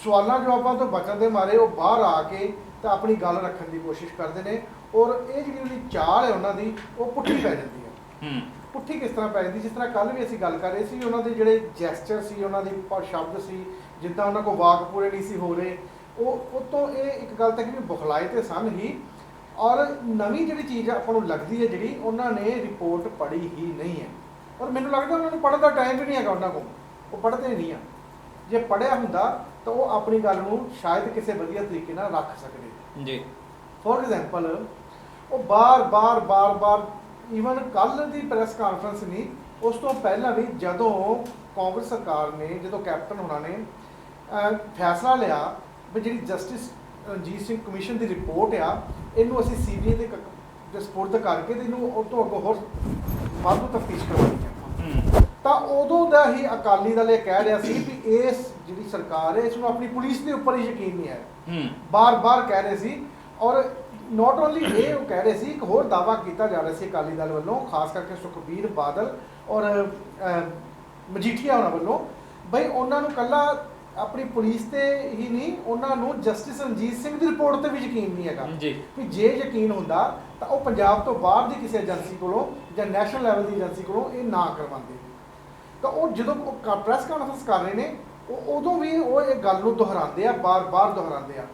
ਸਵਾਲਾਂ ਜਵਾਬਾਂ ਤੋਂ ਬਚਣ ਦੇ ਮਾਰੇ ਉਹ ਬਾਹਰ ਆ ਕੇ ਤਾਂ ਆਪਣੀ ਗੱਲ ਰੱਖਣ ਦੀ ਕੋਸ਼ਿਸ਼ ਕਰਦੇ ਨੇ ਔਰ ਇਹ ਜਿਹੜੀ ਉਹਦੀ ਚਾਲ ਹੈ ਉਹਨਾਂ ਦੀ, ਉਹ ਪੁੱਠੀ ਪੈ ਜਾਂਦੀ ਹੈ। ਪੁੱਠੀ ਕਿਸ ਤਰ੍ਹਾਂ ਪੈ ਜਾਂਦੀ? ਜਿਸ ਤਰ੍ਹਾਂ ਕੱਲ੍ਹ ਵੀ ਅਸੀਂ ਗੱਲ ਕਰ ਰਹੇ ਸੀ, ਉਹਨਾਂ ਦੇ ਜਿਹੜੇ ਜੈਸਚਰ ਸੀ, ਉਹਨਾਂ ਦੀ ਸ਼ਬਦ ਸੀ, ਜਿੱਦਾਂ ਉਹਨਾਂ ਕੋਲ ਵਾਕ ਪੂਰੇ ਨਹੀਂ ਸੀ ਹੋ ਰਹੇ, ਉਹ ਤੋਂ ਇਹ ਇੱਕ ਗੱਲ ਤੱਕ ਵੀ ਬੁਖਲਾਏ ਤੇ ਸਨ ਹੀ। ਔਰ ਨਵੀਂ ਜਿਹੜੀ ਚੀਜ਼ ਆਪਾਂ ਨੂੰ ਲੱਗਦੀ ਹੈ, ਜਿਹੜੀ ਉਹਨਾਂ ਨੇ ਰਿਪੋਰਟ ਪੜ੍ਹੀ ਹੀ ਨਹੀਂ ਹੈ ਔਰ ਮੈਨੂੰ ਲੱਗਦਾ ਉਹਨਾਂ ਨੂੰ ਪੜ੍ਹਨ ਦਾ ਟਾਈਮ ਵੀ ਨਹੀਂ ਹੈਗਾ ਉਹਨਾਂ ਕੋਲ, ਉਹ ਪੜ੍ਹਦੇ ਨਹੀਂ ਆ। ਜੇ ਪੜ੍ਹਿਆ ਹੁੰਦਾ ਤਾਂ ਉਹ ਆਪਣੀ ਗੱਲ ਨੂੰ ਸ਼ਾਇਦ ਕਿਸੇ ਵਧੀਆ ਤਰੀਕੇ ਨਾਲ ਰੱਖ ਸਕਦੇ ਜੀ। ਫੋਰ ਐਗਜ਼ਾਮਪਲ, ਉਹ ਬਾਰ-ਬਾਰ ਈਵਨ ਕੱਲ੍ਹ ਦੀ ਪ੍ਰੈਸ ਕਾਨਫਰੰਸ ਨਹੀਂ, ਉਸ ਤੋਂ ਪਹਿਲਾਂ ਵੀ ਜਦੋਂ ਕਾਂਗਰਸ ਸਰਕਾਰ ਨੇ, ਜਦੋਂ ਕੈਪਟਨ ਹੋਣਾ ਨੇ ਫੈਸਲਾ ਲਿਆ ਵੀ ਜਿਹੜੀ ਜਸਟਿਸ ਰਣਜੀਤ ਸਿੰਘ ਕਮਿਸ਼ਨ ਦੀ ਰਿਪੋਰਟ ਆ, ਇਹਨੂੰ ਅਸੀਂ ਸੀਬੀਆਈ ਦੇ ਸਪੁਰਦ ਕਰਕੇ ਤੇ ਇਹਨੂੰ ਉਹ ਤੋਂ ਅੱਗੋਂ ਹੋਰ ਵਾਧੂ ਤਫਤੀਸ਼ ਕਰਵਾਉਣੀ ਹੈ, ਤਾਂ ਉਦੋਂ ਦਾ ਹੀ ਅਕਾਲੀ ਦਲ ਇਹ ਕਹਿ ਰਿਹਾ ਸੀ ਵੀ ਇਸ ਜਿਹੜੀ ਸਰਕਾਰ ਹੈ, ਇਸ ਨੂੰ ਆਪਣੀ ਪੁਲਿਸ ਦੇ ਉੱਪਰ ਹੀ ਯਕੀਨ ਨਹੀਂ ਹੈ। ਬਾਰ-ਬਾਰ ਕਹਿ ਰਹੇ ਸੀ ਔਰ ਨੋਟ ਓਨਲੀ ਇਹ ਉਹ ਕਹਿ ਰਹੇ ਸੀ, ਇੱਕ ਹੋਰ ਦਾਅਵਾ ਕੀਤਾ ਜਾ ਰਿਹਾ ਸੀ ਅਕਾਲੀ ਦਲ ਵੱਲੋਂ, ਖਾਸ ਕਰਕੇ ਸੁਖਬੀਰ ਬਾਦਲ ਔਰ ਮਜੀਠੀਆ ਉਹਨਾਂ ਵੱਲੋਂ, ਬਈ ਉਹਨਾਂ ਨੂੰ ਇਕੱਲਾ ਆਪਣੀ ਪੁਲਿਸ ਤੇ ਹੀ ਨਹੀਂ, ਉਹਨਾਂ ਨੂੰ ਜਸਟਿਸ ਰਣਜੀਤ ਸਿੰਘ ਦੀ ਰਿਪੋਰਟ ਤੇ ਵੀ ਯਕੀਨ ਨਹੀਂ ਹੈਗਾ ਵੀ ਜੇ ਯਕੀਨ ਹੁੰਦਾ ਤਾਂ ਉਹ ਪੰਜਾਬ ਤੋਂ ਬਾਹਰ ਦੀ ਕਿਸੇ ਏਜੰਸੀ ਕੋਲੋਂ ਜਾਂ ਨੈਸ਼ਨਲ ਲੈਵਲ ਦੀ ਏਜੰਸੀ ਕੋਲੋਂ ਇਹ ਨਾ ਕਰਵਾਉਂਦੇ। ਤਾਂ ਉਹ ਜਦੋਂ ਪ੍ਰੈਸ ਕਾਨਫਰੰਸ ਕਰ ਰਹੇ ਨੇ, ਉਹ ਉਦੋਂ ਵੀ ਉਹ ਇਹ ਗੱਲ ਨੂੰ ਦੁਹਰਾਉਂਦੇ ਆ, ਬਾਰ-ਬਾਰ ਦੁਹਰਾਉਂਦੇ ਆ।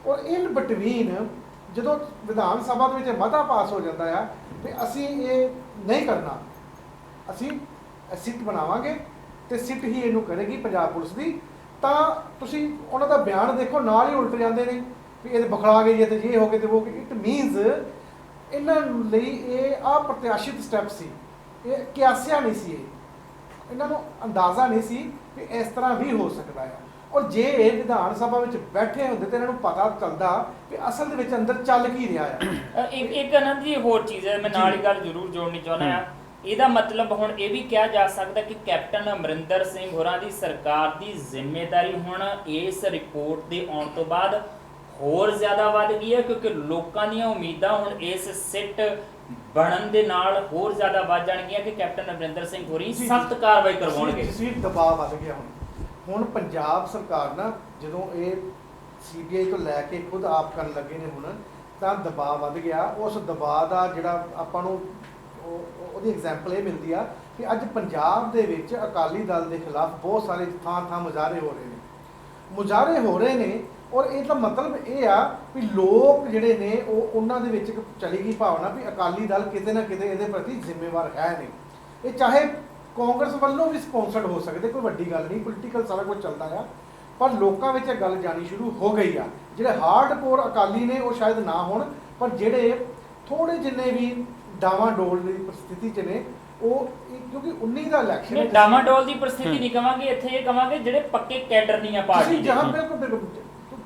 ਔਰ ਇਨ ਬਿਟਵੀਨ ਜਦੋਂ ਵਿਧਾਨ ਸਭਾ ਦੇ ਵਿੱਚ ਮਤਾ ਪਾਸ ਹੋ ਜਾਂਦਾ ਆ ਵੀ ਅਸੀਂ ਇਹ ਨਹੀਂ ਕਰਨਾ, ਅਸੀਂ ਸਿੱਟ ਬਣਾਵਾਂਗੇ ਤੇ ਸਿੱਟ ਹੀ ਇਹਨੂੰ ਕਰੇਗੀ ਪੰਜਾਬ ਪੁਲਿਸ ਦੀ, ਤਾਂ ਤੁਸੀਂ ਉਹਨਾਂ ਦਾ ਬਿਆਨ ਦੇਖੋ, ਨਾਲ ਹੀ ਉਲਟ ਜਾਂਦੇ ਨੇ ਵੀ ਇਹ ਬਖਲਾ ਗਈ ਹੈ ਤੇ ਇਹ ਹੋ ਗਏ ਤੇ ਉਹ। ਇਟ ਮੀਨਸ ਇਹਨਾਂ ਲਈ ਇਹ ਅਪ੍ਰਤਿਆਸ਼ਿਤ ਸਟੈਪ ਸੀ, ਇਹ ਕਿਆਸਿਆ ਨਹੀਂ ਸੀ, ਇਹਨਾਂ ਨੂੰ ਅੰਦਾਜ਼ਾ ਨਹੀਂ ਸੀ ਕਿ ਇਸ ਤਰ੍ਹਾਂ ਵੀ ਹੋ ਸਕਦਾ ਹੈ। ਔਰ ਜੇ ਇਹ ਵਿਧਾਨ ਸਭਾ ਵਿੱਚ ਬੈਠੇ ਹੁੰਦੇ ਤਾਂ ਇਹਨਾਂ ਨੂੰ ਪਤਾ ਚੱਲਦਾ ਕਿ ਅਸਲ ਦੇ ਵਿੱਚ ਅੰਦਰ ਚੱਲ ਕੀ ਰਿਹਾ ਹੈ। ਇੱਕ ਆਨੰਦ ਜੀ ਹੋਰ ਚੀਜ਼ ਹੈ, ਮੈਂ ਨਾਲ ਹੀ ਗੱਲ ਜ਼ਰੂਰ ਜੋੜਨੀ ਚਾਹੁੰਦਾ ਹਾਂ। ਇਹਦਾ ਮਤਲਬ ਹੁਣ ਇਹ ਵੀ ਕਿਹਾ ਜਾ ਸਕਦਾ ਕਿ ਕੈਪਟਨ ਅਮਰਿੰਦਰ ਸਿੰਘ ਹੋਰਾਂ ਦੀ ਸਰਕਾਰ ਦੀ ਜ਼ਿੰਮੇਵਾਰੀ ਹੁਣ ਇਸ ਰਿਪੋਰਟ ਦੇ ਆਉਣ ਤੋਂ ਬਾਅਦ ਹੋਰ ਜ਼ਿਆਦਾ ਵੱਧ ਗਈ ਹੈ, ਕਿਉਂਕਿ ਲੋਕਾਂ ਦੀਆਂ ਉਮੀਦਾਂ ਹੁਣ ਇਸ ਸਿੱਟ ਬਣਨ ਦੇ ਨਾਲ ਹੋਰ ਜ਼ਿਆਦਾ ਵੱਧ ਜਾਣਗੀਆਂ ਕਿ ਕੈਪਟਨ ਅਮਰਿੰਦਰ ਸਿੰਘ ਹੋਰੀ ਸਖਤ ਕਾਰਵਾਈ ਕਰਵਾਉਣਗੇ। ਜਿਸ ਦਬਾਅ ਵੱਧ ਗਿਆ ਹੁਣ ਪੰਜਾਬ ਸਰਕਾਰ ਨਾ, ਜਦੋਂ ਇਹ ਸੀਬੀਆਈ ਤੋਂ ਲੈ ਕੇ ਖੁਦ ਆਪ ਕਰਨ ਲੱਗੇ ਨੇ ਹੁਣ, ਤਾਂ ਦਬਾਅ ਵੱਧ ਗਿਆ। ਉਸ ਦਬਾਅ ਦਾ ਜਿਹੜਾ ਆਪਾਂ ਨੂੰ ਉਹਦੀ ਐਗਜ਼ਾਮਪਲ ਇਹ ਮਿਲਦੀ ਆ ਕਿ ਅੱਜ ਪੰਜਾਬ ਦੇ ਵਿੱਚ ਅਕਾਲੀ ਦਲ ਦੇ ਖਿਲਾਫ ਬਹੁਤ ਸਾਰੇ ਥਾਂ ਮੁਜ਼ਾਹਰੇ ਹੋ ਰਹੇ ਨੇ ਔਰ ਇਹਦਾ ਮਤਲਬ ਇਹ ਆ ਵੀ ਲੋਕ ਜਿਹੜੇ ਨੇ ਉਹਨਾਂ ਦੇ ਵਿੱਚ ਚਲੀ ਗਈ ਭਾਵਨਾ ਵੀ ਅਕਾਲੀ ਦਲ ਕਿਤੇ ਨਾ ਕਿਤੇ ਇਹਦੇ ਪ੍ਰਤੀ ਜ਼ਿੰਮੇਵਾਰ ਹੈ ਨਹੀਂ। ਇਹ ਚਾਹੇ ਕਾਂਗਰਸ ਵੱਲੋਂ ਵੀ ਸਪਾਂਸਰਡ ਹੋ ਸਕਦੇ, ਕੋਈ ਵੱਡੀ ਗੱਲ ਨਹੀਂ, ਪੋਲੀਟੀਕਲ ਸਾਰਾ ਕੁਝ ਚੱਲਦਾ ਆ, ਪਰ ਲੋਕਾਂ ਵਿੱਚ ਇਹ ਗੱਲ ਜਾਣੀ ਸ਼ੁਰੂ ਹੋ ਗਈ ਆ। ਜਿਹੜੇ ਹਾਰਡਕੋਰ ਅਕਾਲੀ ਨੇ ਉਹ ਸ਼ਾਇਦ ਨਾ ਹੋਣ, ਪਰ ਜਿਹੜੇ ਥੋੜੇ ਜਿੰਨੇ ਵੀ ਡਾਵਾਡੋਲ ਦੀ ਪ੍ਰਸਥਿਤੀ 'ਚ ਨੇ ਉਹ ਕਿਉਂਕਿ 19 ਦਾ ਇਲੈਕਸ਼ਨ ਨਹੀਂ, ਡਾਵਾਡੋਲ ਦੀ ਪ੍ਰਸਥਿਤੀ ਨਹੀਂ ਕਵਾਂਗੇ, ਇੱਥੇ ਇਹ ਕਵਾਂਗੇ ਜਿਹੜੇ ਪੱਕੇ ਕੈਡਰ ਨਹੀਂ ਆ ਪਾਰਟੀ ਦੇ। ਜਹਾਂ ਬਿਲਕੁਲ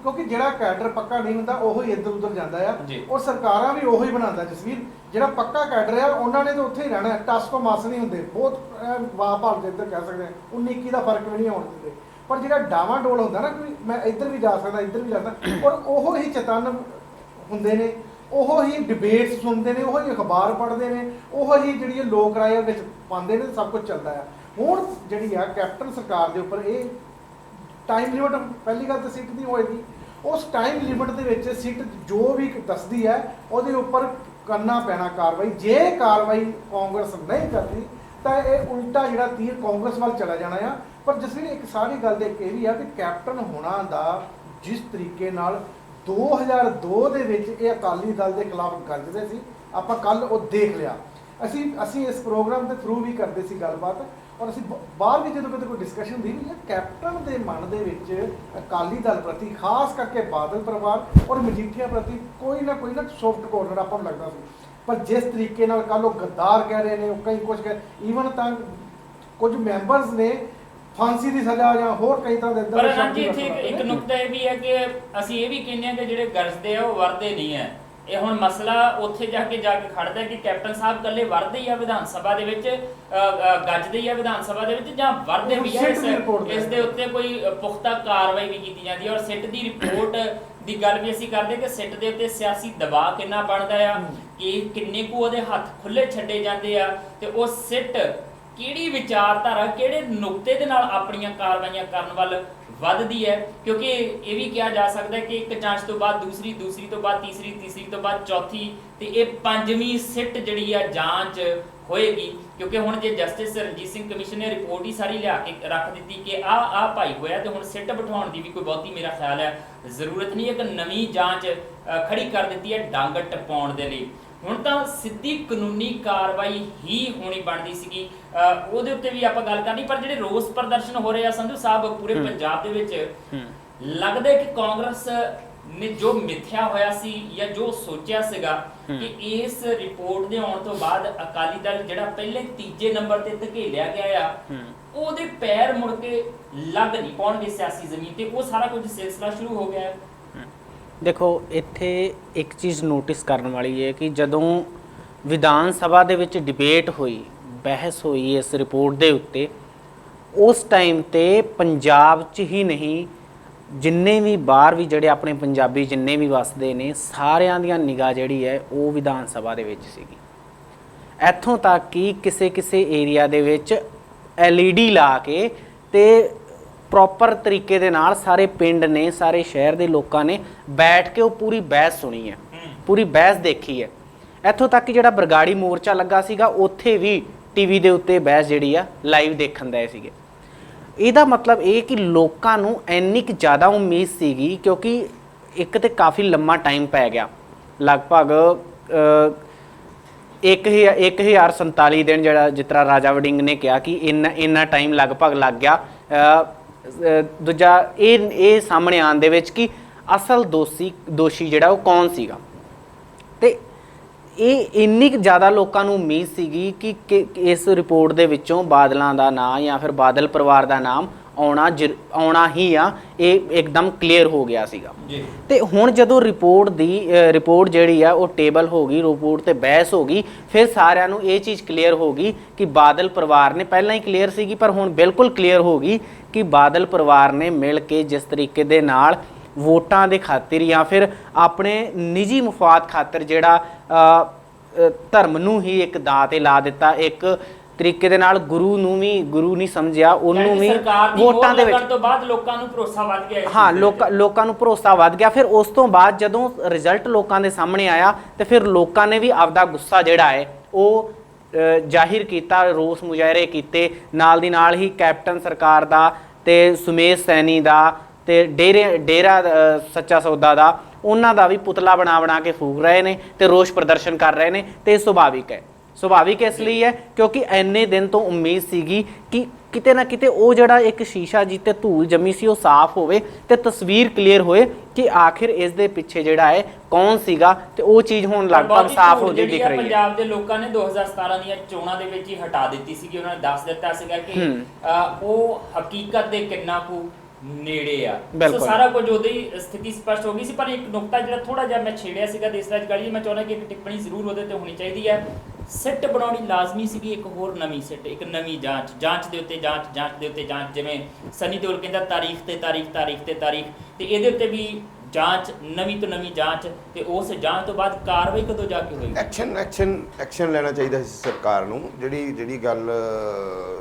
ਕਿਉਂਕਿ ਜਿਹੜਾ ਕੈਡਰ ਪੱਕਾ ਨਹੀਂ ਹੁੰਦਾ ਉਹ ਹੀ ਇੱਧਰ ਉੱਧਰ ਜਾਂਦਾ ਆ, ਔਰ ਸਰਕਾਰਾਂ ਵੀ ਉਹੀ ਬਣਾਉਂਦਾ। ਜਸਵੀਰ, ਜਿਹੜਾ ਪੱਕਾ ਕੈਡਰ ਆ ਉਹਨਾਂ ਨੇ ਤਾਂ ਉੱਥੇ ਹੀ ਰਹਿਣਾ, ਟਸ ਤੋਂ ਮਸ ਨਹੀਂ ਹੁੰਦੇ, ਬਹੁਤ ਵਾਹ ਭਾਲ ਦੇ ਇੱਧਰ ਕਹਿ ਸਕਦੇ ਆ 19-21 ਦਾ ਫਰਕ ਵੀ ਨਹੀਂ ਆਉਣ ਦਿੰਦੇ। ਪਰ ਜਿਹੜਾ ਡਾਵਾਡੋਲ ਹੁੰਦਾ ਨਾ ਕਿ ਮੈਂ ਇੱਧਰ ਵੀ ਜਾ ਸਕਦਾ ਇੱਧਰ ਵੀ ਜਾ ਸਕਦਾ, ਔਰ ਉਹ ਹੀ ਚਤਨ ਹੁੰਦੇ ਨੇ, ਉਹ ਹੀ ਡਿਬੇਟਸ ਸੁਣਦੇ ਨੇ, ਉਹ ਹੀ ਅਖਬਾਰ ਪੜ੍ਹਦੇ ਨੇ, ਉਹ ਹੀ ਜਿਹੜੀ ਲੋਕ ਰਾਏ ਵਿੱਚ ਪਾਉਂਦੇ ਨੇ, ਸਭ ਕੁਝ ਚੱਲਦਾ ਆ। ਹੁਣ ਜਿਹੜੀ ਆ ਕੈਪਟਨ ਸਰਕਾਰ ਦੇ ਉੱਪਰ ਇਹ ਟਾਈਮ ਲਿਮਟ, ਪਹਿਲੀ ਗੱਲ ਤਾਂ ਸਿੱਟ ਦੀ ਹੋਏਗੀ, ਉਸ ਟਾਈਮ ਲਿਮਟ ਦੇ ਵਿੱਚ ਸਿੱਟ ਜੋ ਵੀ ਦੱਸਦੀ ਹੈ ਉਹਦੇ ਉੱਪਰ ਕਰਨਾ ਪੈਣਾ ਕਾਰਵਾਈ। ਜੇ ਕਾਰਵਾਈ ਕਾਂਗਰਸ ਨਹੀਂ ਕਰਦੀ ਤਾਂ ਇਹ ਉਲਟਾ ਜਿਹੜਾ ਤੀਰ ਕਾਂਗਰਸ ਵੱਲ ਚਲਾ ਜਾਣਾ ਆ। ਪਰ ਜਸਵੀਰ, ਇੱਕ ਸਾਰੀ ਗੱਲ ਦੇ ਇਹ ਵੀ ਆ ਕਿ ਕੈਪਟਨ ਹੋਣਾ ਦਾ ਜਿਸ ਤਰੀਕੇ ਨਾਲ 2002 ਦੇ ਵਿੱਚ ਇਹ ਅਕਾਲੀ ਦਲ ਦੇ ਖਿਲਾਫ ਗਰਜਦੇ ਸੀ, ਆਪਾਂ ਕੱਲ ਉਹ ਦੇਖ ਲਿਆ। ਅਸੀਂ ਇਸ ਪ੍ਰੋਗਰਾਮ ਦੇ ਥਰੂ ਵੀ ਕਰਦੇ ਸੀ ਗੱਲਬਾਤ, ਔਰ ਅਸੀਂ ਬਾਹਰ ਵੀ ਜਦੋਂ ਕਿਤੇ ਕੋਈ ਡਿਸਕਸ਼ਨ ਹੁੰਦੀ ਵੀ ਹੈ, ਕੈਪਟਨ ਦੇ ਮਨ ਦੇ ਵਿੱਚ ਅਕਾਲੀ ਦਲ ਪ੍ਰਤੀ, ਖਾਸ ਕਰਕੇ ਬਾਦਲ ਪਰਿਵਾਰ ਔਰ ਮਜੀਠੀਆ ਪ੍ਰਤੀ ਕੋਈ ਨਾ ਸੌਫਟ ਕਾਰਨਰ ਆਪਾਂ ਨੂੰ ਲੱਗਦਾ ਸੀ। ਪਰ ਜਿਸ ਤਰੀਕੇ ਨਾਲ ਕੱਲ ਉਹ ਗੱਦਾਰ ਕਹਿ ਰਹੇ ਨੇ, ਉਹ ਕਈ ਕੁਝ ਈਵਨ ਤਾਂ ਕੁਝ ਮੈਂਬਰਸ ਨੇ ਫਾਂਸੀ ਦੀ ਸਜ਼ਾ ਜਾਂ ਹੋਰ ਕਈ ਤਰ੍ਹਾਂ ਦੇ ਇਦਾਂ। ਪਰ ਹਾਂਜੀ, ਇੱਥੇ ਇੱਕ ਨੁਕਤਾ ਇਹ ਵੀ ਹੈ ਕਿ ਅਸੀਂ ਇਹ ਵੀ ਕਹਿੰਦੇ ਹਾਂ ਕਿ ਜਿਹੜੇ ਗਰਜਦੇ ਆ ਉਹ ਵਰਦੇ ਨਹੀਂ ਹੈ। ਇਹ ਹੁਣ ਮਸਲਾ ਉੱਥੇ ਜਾ ਕੇ ਖੜਦਾ ਕਿ ਕੈਪਟਨ ਸਾਹਿਬ ਇਕੱਲੇ ਵਰਦੇ ਹੀ ਆ ਵਿਧਾਨ ਸਭਾ ਦੇ ਵਿੱਚ, ਗੱਜਦੇ ਹੀ ਆ ਵਿਧਾਨ ਸਭਾ ਦੇ ਵਿੱਚ, ਜਾਂ ਵਰਦੇ ਵੀ ਆ ਇਸ ਦੇ ਉੱਤੇ ਕੋਈ ਪੁਖਤਾ ਕਾਰਵਾਈ ਵੀ ਕੀਤੀ ਜਾਂਦੀ ਹੈ। ਔਰ ਸਿੱਟ ਦੀ ਰਿਪੋਰਟ ਦੀ ਗੱਲ ਵੀ ਅਸੀਂ ਕਰਦੇ ਕਿ ਸਿੱਟ ਦੇ ਉੱਤੇ ਸਿਆਸੀ ਦਬਾਅ ਕਿੰਨਾ ਬਣਦਾ ਆ, ਕਿ ਕਿੰਨੇ ਕੁ ਉਹਦੇ ਹੱਥ ਖੁੱਲੇ ਛੱਡੇ ਜਾਂਦੇ ਆ, ਤੇ ਉਹ ਸਿੱਟ ਕਿਹੜੀ ਵਿਚਾਰਧਾਰਾ, ਕਿਹੜੇ ਨੁਕਤੇ ਦੇ ਨਾਲ ਆਪਣੀਆਂ ਕਾਰਵਾਈਆਂ ਕਰਨ ਵੱਲ ਵੱਧਦੀ ਹੈ। ਕਿਉਂਕਿ ਇਹ ਵੀ ਕਿਹਾ ਜਾ ਸਕਦਾ ਹੈ ਕਿ ਇੱਕ ਜਾਂਚ ਤੋਂ ਬਾਅਦ ਦੂਸਰੀ, ਦੂਸਰੀ ਤੋਂ ਬਾਅਦ ਤੀਸਰੀ, ਤੀਸਰੀ ਤੋਂ ਬਾਅਦ ਚੌਥੀ, ਤੇ ਇਹ ਪੰਜਵੀਂ ਸਿੱਟ ਜਿਹੜੀ ਆ ਜਾਂਚ ਹੋਏਗੀ। ਕਿਉਂਕਿ ਹੁਣ ਜੇ ਜਸਟਿਸ ਰਣਜੀਤ ਸਿੰਘ ਕਮਿਸ਼ਨ ਨੇ ਰਿਪੋਰਟ ਹੀ ਸਾਰੀ ਲਿਆ ਕੇ ਰੱਖ ਦਿੱਤੀ ਕਿ ਆਹ ਭਾਈ ਹੋਇਆ, ਤੇ ਹੁਣ ਸਿੱਟ ਬਿਠਾਉਣ ਦੀ ਵੀ ਕੋਈ ਬਹੁਤੀ ਮੇਰਾ ਖਿਆਲ ਹੈ ਜ਼ਰੂਰਤ ਨਹੀਂ। ਇੱਕ ਨਵੀਂ ਜਾਂਚ ਖੜੀ ਕਰ ਦਿੱਤੀ ਹੈ ਡੰਗ ਟਪਾਉਣ ਦੇ ਲਈ। ਹੁਣ ਤਾਂ ਸਿੱਧੀ ਕਾਨੂੰਨੀ ਕਾਰਵਾਈ ਹੀ ਹੋਣੀ ਬਣਦੀ ਸੀਗੀ, ਉਹਦੇ ਉੱਤੇ ਵੀ ਆਪਾਂ ਗੱਲ ਕਰਨੀ। ਪਰ ਜਿਹੜੇ ਰੋਸ ਪ੍ਰਦਰਸ਼ਨ ਹੋ ਰਹੇ ਆ ਸੰਧੂ ਸਾਹਿਬ ਪੂਰੇ ਪੰਜਾਬ ਦੇ ਵਿੱਚ, ਲੱਗਦਾ ਕਿ ਕਾਂਗਰਸ ਨੇ ਜੋ ਮਿੱਥਿਆ ਹੋਇਆ ਸੀ ਜਾਂ ਜੋ ਸੋਚਿਆ ਸੀਗਾ ਕਿ ਇਸ ਰਿਪੋਰਟ ਦੇ ਆਉਣ ਤੋਂ ਬਾਅਦ ਅਕਾਲੀ ਦਲ ਜਿਹੜਾ ਪਹਿਲੇ ਤੀਜੇ ਨੰਬਰ ਤੇ ਧਕੇਲਿਆ ਗਿਆ ਆ, ਉਹਦੇ ਪੈਰ ਮੁੜ ਕੇ ਲੱਗ ਨਹੀਂ ਪਾਉਣਗੇ ਸਿਆਸੀ ਜ਼ਮੀਨ ਤੇ, ਉਹ ਸਾਰਾ ਕੁਝ ਸਿਲਸਿਲਾ ਸ਼ੁਰੂ ਹੋ ਗਿਆ ਹੈ। ਦੇਖੋ, ਇੱਥੇ ਇੱਕ ਚੀਜ਼ ਨੋਟਿਸ ਕਰਨ ਵਾਲੀ ਹੈ ਕਿ ਜਦੋਂ ਵਿਧਾਨ ਸਭਾ ਦੇ ਵਿੱਚ ਡਿਬੇਟ ਹੋਈ, ਬਹਿਸ ਹੋਈ ਇਸ ਰਿਪੋਰਟ ਦੇ ਉੱਤੇ, ਉਸ ਟਾਈਮ ਤੇ ਪੰਜਾਬ 'ਚ ਹੀ ਨਹੀਂ, ਜਿੰਨੇ ਵੀ ਬਾਹਰ ਵੀ ਜਿਹੜੇ ਆਪਣੇ ਪੰਜਾਬੀ ਜਿੰਨੇ ਵੀ ਵਸਦੇ ਨੇ, ਸਾਰਿਆਂ ਦੀਆਂ ਨਿਗਾਹ ਜਿਹੜੀ ਹੈ ਉਹ ਵਿਧਾਨ ਸਭਾ ਦੇ ਵਿੱਚ ਸੀਗੀ। ਇੱਥੋਂ ਤੱਕ ਕਿ ਕਿਸੇ ਏਰੀਆ ਦੇ ਵਿੱਚ LED ਲਾ ਕੇ ਤੇ ਪ੍ਰੋਪਰ ਤਰੀਕੇ ਦੇ ਨਾਲ ਸਾਰੇ ਪਿੰਡ ਨੇ, ਸਾਰੇ ਸ਼ਹਿਰ ਦੇ ਲੋਕਾਂ ਨੇ ਬੈਠ ਕੇ ਉਹ ਪੂਰੀ ਬਹਿਸ ਸੁਣੀ ਹੈ, ਪੂਰੀ ਬਹਿਸ ਦੇਖੀ ਹੈ। ਇੱਥੋਂ ਤੱਕ ਕਿ ਜਿਹੜਾ ਬਰਗਾੜੀ ਮੋਰਚਾ ਲੱਗਾ ਸੀਗਾ, ਉੱਥੇ ਵੀ TV ਦੇ ਉੱਤੇ ਬਹਿਸ ਜਿਹੜੀ ਆ ਲਾਈਵ ਦੇਖਣ ਦੇ ਸੀਗੇ। ਇਹਦਾ ਮਤਲਬ ਇਹ ਕਿ ਲੋਕਾਂ ਨੂੰ ਇੰਨੀ ਕੁ ਜ਼ਿਆਦਾ ਉਮੀਦ ਸੀਗੀ, ਕਿਉਂਕਿ ਇੱਕ ਤੇ ਕਾਫੀ ਲੰਮਾ ਟਾਈਮ ਪੈ ਗਿਆ, ਲਗਭਗ 1047 ਦਿਨ, ਜਿਹੜਾ ਜਿਸ ਤਰ੍ਹਾਂ ਰਾਜਾ ਵੜਿੰਗ ਨੇ ਕਿਹਾ ਕਿ ਇੰਨਾ ਟਾਈਮ ਲਗਭਗ ਲੱਗ ਗਿਆ। ਦੂਜਾ ਇਹ ਸਾਹਮਣੇ ਆਉਣ ਦੇ ਵਿੱਚ ਕਿ ਅਸਲ ਦੋਸ਼ੀ ਜਿਹੜਾ ਉਹ ਕੌਣ ਸੀਗਾ। ਤੇ ਇਹ ਇੰਨੀ ਕੁ ਜ਼ਿਆਦਾ ਲੋਕਾਂ ਨੂੰ ਉਮੀਦ ਸੀਗੀ ਕਿ ਇਸ ਰਿਪੋਰਟ ਦੇ ਵਿੱਚੋਂ ਬਾਦਲਾਂ ਦਾ ਨਾਂ ਜਾਂ ਫਿਰ ਬਾਦਲ ਪਰਿਵਾਰ ਦਾ ਨਾਮ ਆਉਣਾ ਹੀ ਆ, ਇਹ ਇੱਕਦਮ ਕਲੀਅਰ ਹੋ ਗਿਆ ਸੀਗਾ। ਤੇ ਹੁਣ ਜਦੋਂ ਰਿਪੋਰਟ ਜਿਹੜੀ ਆ ਉਹ ਟੇਬਲ ਹੋ ਗਈ, ਰਿਪੋਰਟ ਤੇ ਬਹਿਸ ਹੋ ਗਈ, ਫਿਰ ਸਾਰਿਆਂ ਨੂੰ ਇਹ ਚੀਜ਼ ਕਲੀਅਰ ਹੋ ਗਈ ਕਿ ਬਾਦਲ ਪਰਿਵਾਰ ਨੇ, ਪਹਿਲਾਂ ਹੀ ਕਲੀਅਰ ਸੀਗੀ ਪਰ ਹੁਣ ਬਿਲਕੁਲ ਕਲੀਅਰ ਹੋ ਗਈ ਕਿ ਬਾਦਲ ਪਰਿਵਾਰ ਨੇ ਮਿਲ ਕੇ ਜਿਸ ਤਰੀਕੇ ਦੇ ਨਾਲ ਵੋਟਾਂ ਦੇ ਖਾਤਰ ਜਾਂ ਫਿਰ ਆਪਣੇ ਨਿੱਜੀ ਮੁਫਾਦ ਖਾਤਰ ਜਿਹੜਾ ਧਰਮ ਨੂੰ ਹੀ ਇੱਕ ਦਾਅ ਤੇ ਲਾ ਦਿੱਤਾ, ਇੱਕ ਤਰੀਕੇ ਦੇ ਨਾਲ ਗੁਰੂ ਨਹੀਂ ਸਮਝਿਆ, ਉਹਨੂੰ ਵੀ ਵੋਟਾਂ ਦੇ ਵਿੱਚ ਤੋਂ ਬਾਅਦ ਲੋਕਾਂ ਨੂੰ ਭਰੋਸਾ ਵੱਧ ਗਿਆ। ਹਾਂ, ਲੋਕਾਂ ਨੂੰ ਭਰੋਸਾ ਵੱਧ ਗਿਆ। ਫਿਰ ਉਸ ਤੋਂ ਬਾਅਦ ਜਦੋਂ ਰਿਜ਼ਲਟ ਲੋਕਾਂ ਦੇ ਸਾਹਮਣੇ ਆਇਆ ਤੇ ਫਿਰ ਲੋਕਾਂ ਨੇ ਵੀ ਆਪਦਾ ਗੁੱਸਾ ਜਿਹੜਾ ਹੈ ਉਹ ਜ਼ਾਹਿਰ ਕੀਤਾ, ਰੋਸ ਮੁਜ਼ਾਹਰੇ ਕੀਤੇ। ਨਾਲ ਦੀ ਨਾਲ ਹੀ ਕੈਪਟਨ ਸਰਕਾਰ ਦਾ ਤੇ ਸੁਮੇਸ਼ ਸੈਣੀ ਦਾ ਤੇ ਡੇਰਾ ਸੱਚਾ ਸੌਦਾ ਦਾ, ਉਹਨਾਂ ਦਾ ਵੀ ਪੁਤਲਾ ਬਣਾ ਕੇ ਫੂਕ ਰਹੇ ਨੇ ਤੇ ਰੋਸ ਪ੍ਰਦਰਸ਼ਨ ਕਰ ਰਹੇ ਨੇ, ਤੇ ਸੁਭਾਵਿਕ ਹੈ ਸੁਭਾਵਿਕ ਇਸ ਲਈ ਹੈ ਕਿਉਂਕਿ ਇੰਨੇ ਦਿਨ ਤੋਂ ਉਮੀਦ ਸੀਗੀ ਕਿ ਕਿਤੇ ਨਾ ਕਿਤੇ ਉਹ ਜਿਹੜਾ ਇੱਕ ਸ਼ੀਸ਼ਾ ਜਿੱਤੇ ਧੂਲ ਜੰਮੀ ਸੀ ਉਹ ਸਾਫ਼ ਹੋਵੇ ਤੇ ਤਸਵੀਰ ਕਲੀਅਰ ਹੋਏ ਕਿ ਆਖਿਰ ਇਸ ਦੇ ਪਿੱਛੇ ਜਿਹੜਾ ਹੈ ਕੌਣ ਸੀਗਾ, ਤੇ ਉਹ ਚੀਜ਼ ਹੁਣ ਲਗਭਗ ਸਾਫ਼ ਹੋ ਜੇ ਦਿਖ ਰਹੀ ਹੈ। ਪੰਜਾਬ ਦੇ ਲੋਕਾਂ ਨੇ 2017 ਦੀਆਂ ਚੋਣਾਂ ਦੇ ਵਿੱਚ ਹੀ ਹਟਾ ਦਿੱਤੀ ਸੀ ਕਿ ਉਹਨਾਂ ਨੇ ਦੱਸ ਦਿੱਤਾ ਸੀਗਾ ਕਿ ਉਹ ਹਕੀਕਤ ਦੇ ਕਿੰਨਾ ਕੁ ਨੇੜੇ ਆ। ਸੋ ਸਾਰਾ ਕੁਝ ਉਹਦੀ ਸਥਿਤੀ ਸਪਸ਼ਟ ਹੋ ਗਈ ਸੀ। ਪਰ ਇੱਕ ਨੁਕਤਾ ਜਿਹੜਾ ਥੋੜਾ ਜਿਹਾ ਮੈਂ ਛੇੜਿਆ ਸੀਗਾ ਦੇਸਰਾਜ ਗਾਲੀ, ਮੈਂ ਚਾਹੁੰਦਾ ਕਿ ਇੱਕ ਟਿੱਪਣੀ ਜ਼ਰੂਰ ਉਹਦੇ ਤੇ ਹੋਣੀ ਚਾਹੀਦੀ ਹੈ। ਸਿੱਟ ਬਣਾਉਣੀ ਲਾਜ਼ਮੀ ਸੀਗੀ, ਇੱਕ ਹੋਰ ਨਵੀਂ ਸਿੱਟ, ਇੱਕ ਨਵੀਂ ਜਾਂਚ ਦੇ ਉੱਤੇ ਜਾਂਚ, ਜਿਵੇਂ ਸਨੀ ਦਿਓਲ ਕਹਿੰਦਾ ਤਾਰੀਖ ਤੇ ਤਾਰੀਖ, ਤੇ ਇਹਦੇ ਉੱਤੇ ਵੀ ਜਾਂਚ, ਨਵੀਂ ਤੋਂ ਨਵੀਂ ਜਾਂਚ, ਤੇ ਉਸ ਜਾਂਚ ਤੋਂ ਬਾਅਦ ਕਾਰਵਾਈ ਕਦੋਂ ਜਾ ਕੇ ਹੋਏਗੀ? ਐਕਸ਼ਨ ਲੈਣਾ ਚਾਹੀਦਾ ਸੀ ਸਰਕਾਰ ਨੂੰ। ਜਿਹੜੀ ਗੱਲ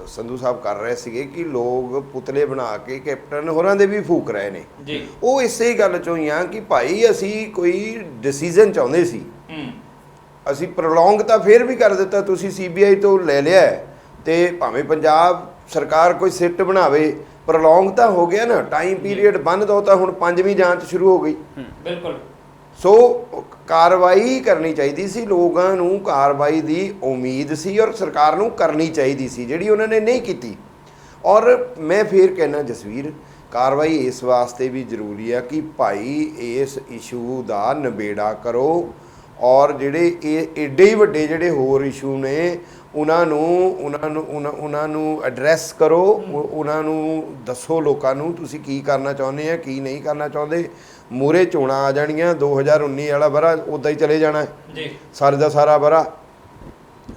ਸੰਧੂ ਸਾਹਿਬ ਕਰ ਰਹੇ ਸੀਗੇ ਕਿ ਲੋਕ ਪੁਤਲੇ ਬਣਾ ਕੇ ਕੈਪਟਨ ਹੋਰਾਂ ਦੇ ਵੀ ਫੂਕ ਰਹੇ ਨੇ ਜੀ, ਉਹ ਇਸੇ ਗੱਲ ਚੋਂ ਹੀ ਆ ਕਿ ਭਾਈ ਅਸੀਂ ਕੋਈ ਡਿਸੀਜਨ ਚਾਹੁੰਦੇ ਸੀ, ਅਸੀਂ ਪ੍ਰੋਲੋਂਗ ਤਾਂ ਫਿਰ ਵੀ ਕਰ ਦਿੱਤਾ, ਤੁਸੀਂ CBI ਤੋਂ ਲੈ ਲਿਆ ਤੇ ਭਾਵੇਂ ਪੰਜਾਬ ਸਰਕਾਰ ਕੋਈ ਸਿੱਟ ਬਣਾਵੇ, ਪ੍ਰੋਲੋਂਗ ਤਾਂ ਹੋ ਗਿਆ ਨਾ, ਟਾਈਮ ਪੀਰੀਅਡ ਬੰਨ ਦੋ ਤਾਂ ਹੁਣ 5ਵੀਂ ਜਾਂਚ ਸ਼ੁਰੂ ਹੋ ਗਈ। ਬਿਲਕੁਲ। ਸੋ ਕਾਰਵਾਈ ਕਰਨੀ ਚਾਹੀਦੀ ਸੀ, ਲੋਕਾਂ ਨੂੰ ਕਾਰਵਾਈ ਦੀ ਉਮੀਦ ਸੀ ਔਰ ਸਰਕਾਰ ਨੂੰ ਕਰਨੀ ਚਾਹੀਦੀ ਸੀ, ਜਿਹੜੀ ਉਹਨਾਂ ਨੇ ਨਹੀਂ ਕੀਤੀ। ਔਰ ਮੈਂ ਫਿਰ ਕਹਿਣਾ ਜਸਵੀਰ, ਕਾਰਵਾਈ ਇਸ ਵਾਸਤੇ ਵੀ ਜ਼ਰੂਰੀ ਆ ਕਿ ਭਾਈ ਇਸ ਇਸ਼ੂ ਦਾ ਨਿਬੇੜਾ ਕਰੋ ਔਰ ਜਿਹੜੇ ਇਹ ਏਡੇ ਹੀ ਵੱਡੇ ਜਿਹੜੇ ਹੋਰ ਇਸ਼ੂ ਨੇ ਉਹਨਾਂ ਨੂੰ ਐਡਰੈਸ ਕਰੋ, ਉਹਨਾਂ ਨੂੰ ਦੱਸੋ ਲੋਕਾਂ ਨੂੰ ਤੁਸੀਂ ਕੀ ਕਰਨਾ ਚਾਹੁੰਦੇ ਆ, ਕੀ ਨਹੀਂ ਕਰਨਾ ਚਾਹੁੰਦੇ। ਮੂਹਰੇ ਚੋਣਾਂ ਆ ਜਾਣੀਆਂ, 2019 ਵਾਲਾ ਵਰਾ ਉੱਦਾਂ ਹੀ ਚਲੇ ਜਾਣਾ ਜੀ, ਸਾਰੇ ਦਾ ਸਾਰਾ ਵਰਾ,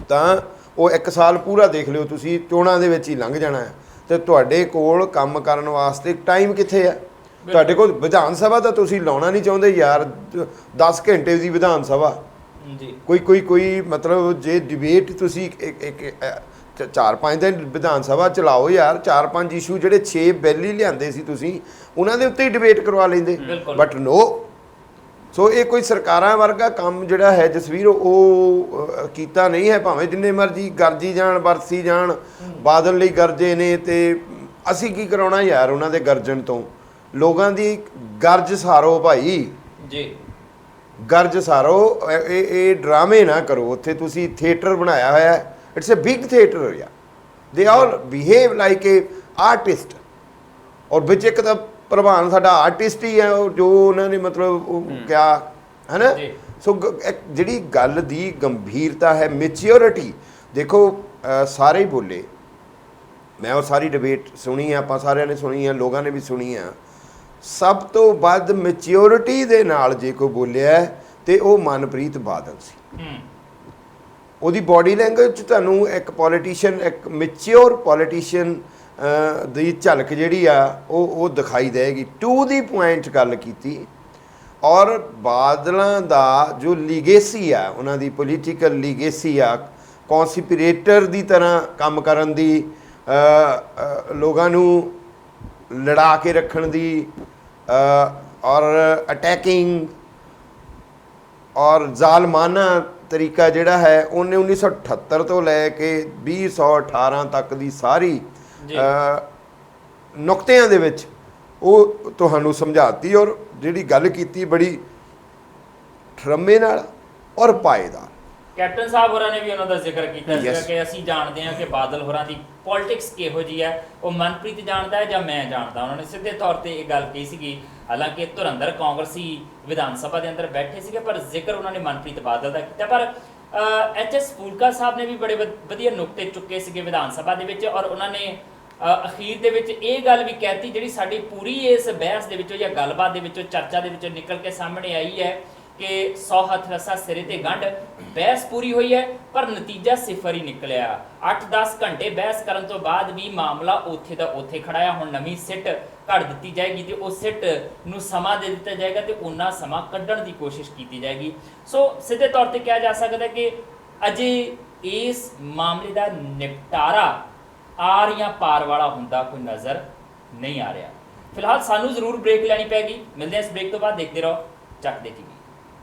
ਤਾਂ ਉਹ 1 ਸਾਲ ਪੂਰਾ ਦੇਖ ਲਿਓ ਤੁਸੀਂ, ਚੋਣਾਂ ਦੇ ਵਿੱਚ ਹੀ ਲੰਘ ਜਾਣਾ ਹੈ ਤੇ ਤੁਹਾਡੇ ਕੋਲ ਕੰਮ ਕਰਨ ਵਾਸਤੇ ਟਾਈਮ ਕਿੱਥੇ ਹੈ? ਤੁਹਾਡੇ ਕੋਲ ਵਿਧਾਨ ਸਭਾ ਤਾਂ ਤੁਸੀਂ ਲਾਉਣਾ ਨਹੀਂ ਚਾਹੁੰਦੇ ਯਾਰ, 10 ਘੰਟੇ ਦੀ ਵਿਧਾਨ ਸਭਾ ਜੀ, ਕੋਈ ਮਤਲਬ ਜੇ ਡਿਬੇਟ ਤੁਸੀਂ 4-5 ਦਿਨ ਵਿਧਾਨ ਸਭਾ ਚਲਾਓ ਯਾਰ, 4-5 ਇਸ਼ੂ ਜਿਹੜੇ 6 ਬਿੱਲ ਹੀ ਲਿਆਂਦੇ ਸੀ ਤੁਸੀਂ ਉਹਨਾਂ ਦੇ ਉੱਤੇ ਹੀ ਡਿਬੇਟ ਕਰਵਾ ਲੈਂਦੇ, ਬਟ ਨੋ। ਸੋ ਇਹ ਕੋਈ ਸਰਕਾਰਾਂ ਵਰਗਾ ਕੰਮ ਜਿਹੜਾ ਹੈ ਜਸਵੀਰ ਉਹ ਕੀਤਾ ਨਹੀਂ ਹੈ, ਭਾਵੇਂ ਜਿੰਨੇ ਮਰਜ਼ੀ ਗਰਜੀ ਜਾਣ ਵਰਸੀ ਜਾਣ, ਬਾਦਲ ਲਈ ਗਰਜੇ ਨੇ ਤੇ ਅਸੀਂ ਕੀ ਕਰਾਉਣਾ ਯਾਰ ਉਹਨਾਂ ਦੇ ਗਰਜਣ ਤੋਂ। ਲੋਕਾਂ ਦੀ ਗਰਜ ਸਾਰੋ ਭਾਈ ਜੀ, ਗਰਜ ਸਾਰੋ, ਇਹ ਡਰਾਮੇ ਨਾ ਕਰੋ। ਉੱਥੇ ਤੁਸੀਂ ਥੀਏਟਰ ਬਣਾਇਆ ਹੋਇਆ, ਇਟਸ ਅ ਬਿਗ ਥੀਏਟਰ ਯਾ, ਦੇ ਆਲ ਬਿਹੇਵ ਲਾਈਕ ਏ ਆਰਟਿਸਟ, ਔਰ ਵਿੱਚ ਇੱਕ ਤਾਂ ਪ੍ਰਧਾਨ ਸਾਡਾ ਆਰਟਿਸਟ ਹੀ ਹੈ, ਜੋ ਉਹਨਾਂ ਨੇ ਮਤਲਬ ਉਹ ਕਿਆ ਹੈ ਨਾ। ਸੋ ਜਿਹੜੀ ਗੱਲ ਦੀ ਗੰਭੀਰਤਾ ਹੈ, ਮੈਚਿਓਰਿਟੀ ਦੇਖੋ, ਸਾਰੇ ਹੀ ਬੋਲੇ, ਮੈਂ ਉਹ ਸਾਰੀ ਡਿਬੇਟ ਸੁਣੀ ਆ, ਆਪਾਂ ਸਾਰਿਆਂ ਨੇ ਸੁਣੀ ਆ, ਲੋਕਾਂ ਨੇ ਵੀ ਸੁਣੀ ਆ। ਸਭ ਤੋਂ ਵੱਧ ਮੈਚਿਓਰਿਟੀ ਦੇ ਨਾਲ ਜੇ ਕੋਈ ਬੋਲਿਆ ਤੇ ਉਹ ਮਨਪ੍ਰੀਤ ਬਾਦਲ ਸੀ। ਉਹਦੀ ਬਾਡੀ ਲੈਂਗੁਏਜ 'ਚ ਤੁਹਾਨੂੰ ਇੱਕ ਪੋਲੀਟੀਸ਼ੀਅਨ, ਇੱਕ ਮੈਚਿਓਰ ਪੋਲੀਟੀਸ਼ੀਅਨ ਦੀ ਝਲਕ ਜਿਹੜੀ ਆ ਉਹ ਦਿਖਾਈ ਦੇਗੀ। ਟੂ ਦੀ ਪੁਆਇੰਟ ਗੱਲ ਕੀਤੀ, ਔਰ ਬਾਦਲਾਂ ਦਾ ਜੋ ਲੀਗੇਸੀ ਆ, ਉਹਨਾਂ ਦੀ ਪੋਲੀਟੀਕਲ ਲੀਗੇਸੀ ਆ, ਕੌਨਸਪੀਰੇਟਰ ਦੀ ਤਰ੍ਹਾਂ ਕੰਮ ਕਰਨ ਦੀ, ਲੋਕਾਂ ਨੂੰ ਲੜਾ ਕੇ ਰੱਖਣ ਦੀ, ਔਰ ਅਟੈਕਿੰਗ ਔਰ ਜ਼ਾਲਮਾਨਾ ਤਰੀਕਾ ਜਿਹੜਾ ਹੈ ਉਹਨੇ 1978 ਤੋਂ ਲੈ ਕੇ 2018 ਤੱਕ ਦੀ ਸਾਰੀ ਨੁਕਤਿਆਂ ਦੇ ਵਿੱਚ ਉਹ ਤੁਹਾਨੂੰ ਸਮਝਾਤੀ, ਔਰ ਜਿਹੜੀ ਗੱਲ ਕੀਤੀ ਬੜੀ ਠਰਮੇ ਨਾਲ ਔਰ ਪਾਏਦਾਰ। ਕੈਪਟਨ ਸਾਹਿਬ ਹੋਰਾਂ ਨੇ ਵੀ ਉਹਨਾਂ ਦਾ ਜ਼ਿਕਰ ਕੀਤਾ ਸੀਗਾ ਕਿ ਅਸੀਂ ਜਾਣਦੇ ਹਾਂ ਕਿ ਬਾਦਲ ਹੋਰਾਂ ਦੀ ਪੋਲਿਟਿਕਸ ਕਿਹੋ ਜਿਹੀ ਹੈ, ਉਹ ਮਨਪ੍ਰੀਤ ਜਾਣਦਾ ਹੈ ਜਾਂ ਮੈਂ ਜਾਣਦਾ। ਉਹਨਾਂ ਨੇ ਸਿੱਧੇ ਤੌਰ ਤੇ ਇਹ ਗੱਲ ਕਹੀ ਸੀਗੀ, ਹਾਲਾਂਕਿ ਧੁਰੰਦਰ ਕਾਂਗਰਸੀ ਵਿਧਾਨ ਸਭਾ ਦੇ ਅੰਦਰ ਬੈਠੇ ਸੀਗੇ, ਪਰ ਜ਼ਿਕਰ ਉਹਨਾਂ ਨੇ ਮਨਪ੍ਰੀਤ ਬਾਦਲ ਦਾ ਕੀਤਾ। ਪਰ HS ਫੂਲਕਾ ਸਾਹਿਬ ਨੇ ਵੀ ਬੜੇ ਵਧੀਆ ਨੁਕਤੇ ਚੁੱਕੇ ਸੀਗੇ ਵਿਧਾਨ ਸਭਾ ਦੇ ਵਿੱਚ, ਔਰ ਉਹਨਾਂ ਨੇ ਅਖੀਰ ਦੇ ਵਿੱਚ ਇਹ ਗੱਲ ਵੀ ਕਹਿਤੀ ਜਿਹੜੀ ਸਾਡੀ ਪੂਰੀ ਇਸ ਬਹਿਸ ਦੇ ਵਿੱਚੋਂ ਜਾਂ ਗੱਲਬਾਤ ਦੇ ਵਿੱਚੋਂ, ਚਰਚਾ ਦੇ ਵਿੱਚੋਂ ਨਿਕਲ ਕੇ ਸਾਹਮਣੇ ਆਈ ਹੈ ਕਿ 100 ਹੱਥ ਰੱਸਾ ਸਿਰੇ ਤੇ ਗੰਢ, ਬਹਿਸ ਪੂਰੀ ਹੋਈ ਹੈ ਪਰ ਨਤੀਜਾ ਸਿਫਰ ਹੀ ਨਿਕਲਿਆ। 8-10 ਘੰਟੇ ਬਹਿਸ ਕਰਨ ਤੋਂ ਬਾਅਦ ਵੀ ਮਾਮਲਾ ਉੱਥੇ ਦਾ ਉੱਥੇ ਖੜਾ ਹੈ। ਹੁਣ ਨਵੀਂ ਸਿੱਟ ਘੜ ਦਿੱਤੀ ਜਾਏਗੀ ਤੇ ਉਹ ਸਿੱਟ ਨੂੰ ਸਮਾਂ ਦੇ ਦਿੱਤਾ ਜਾਏਗਾ ਤੇ ਉਹਨਾਂ ਸਮਾਂ ਕੱਢਣ ਦੀ ਕੋਸ਼ਿਸ਼ ਕੀਤੀ ਜਾਏਗੀ। ਸੋ ਸਿੱਧੇ ਤੌਰ ਤੇ ਕਿਹਾ ਜਾ ਸਕਦਾ ਕਿ ਅਜੇ ਇਸ ਮਾਮਲੇ ਦਾ ਨਿਪਟਾਰਾ ਆਰ ਜਾਂ ਪਾਰ ਵਾਲਾ ਹੁੰਦਾ ਕੋਈ ਨਜ਼ਰ ਨਹੀਂ ਆ ਰਿਹਾ। ਫਿਲਹਾਲ ਸਾਨੂੰ ਜ਼ਰੂਰ ਬ੍ਰੇਕ ਲੈਣੀ ਪੈਗੀ। ਮਿਲਦੇ ਹਾਂ ਇਸ ਬ੍ਰੇਕ ਤੋਂ ਬਾਅਦ। ਦੇਖਦੇ ਰਹੋ ਚੱਕ ਦੇ ਟੀਵੀ।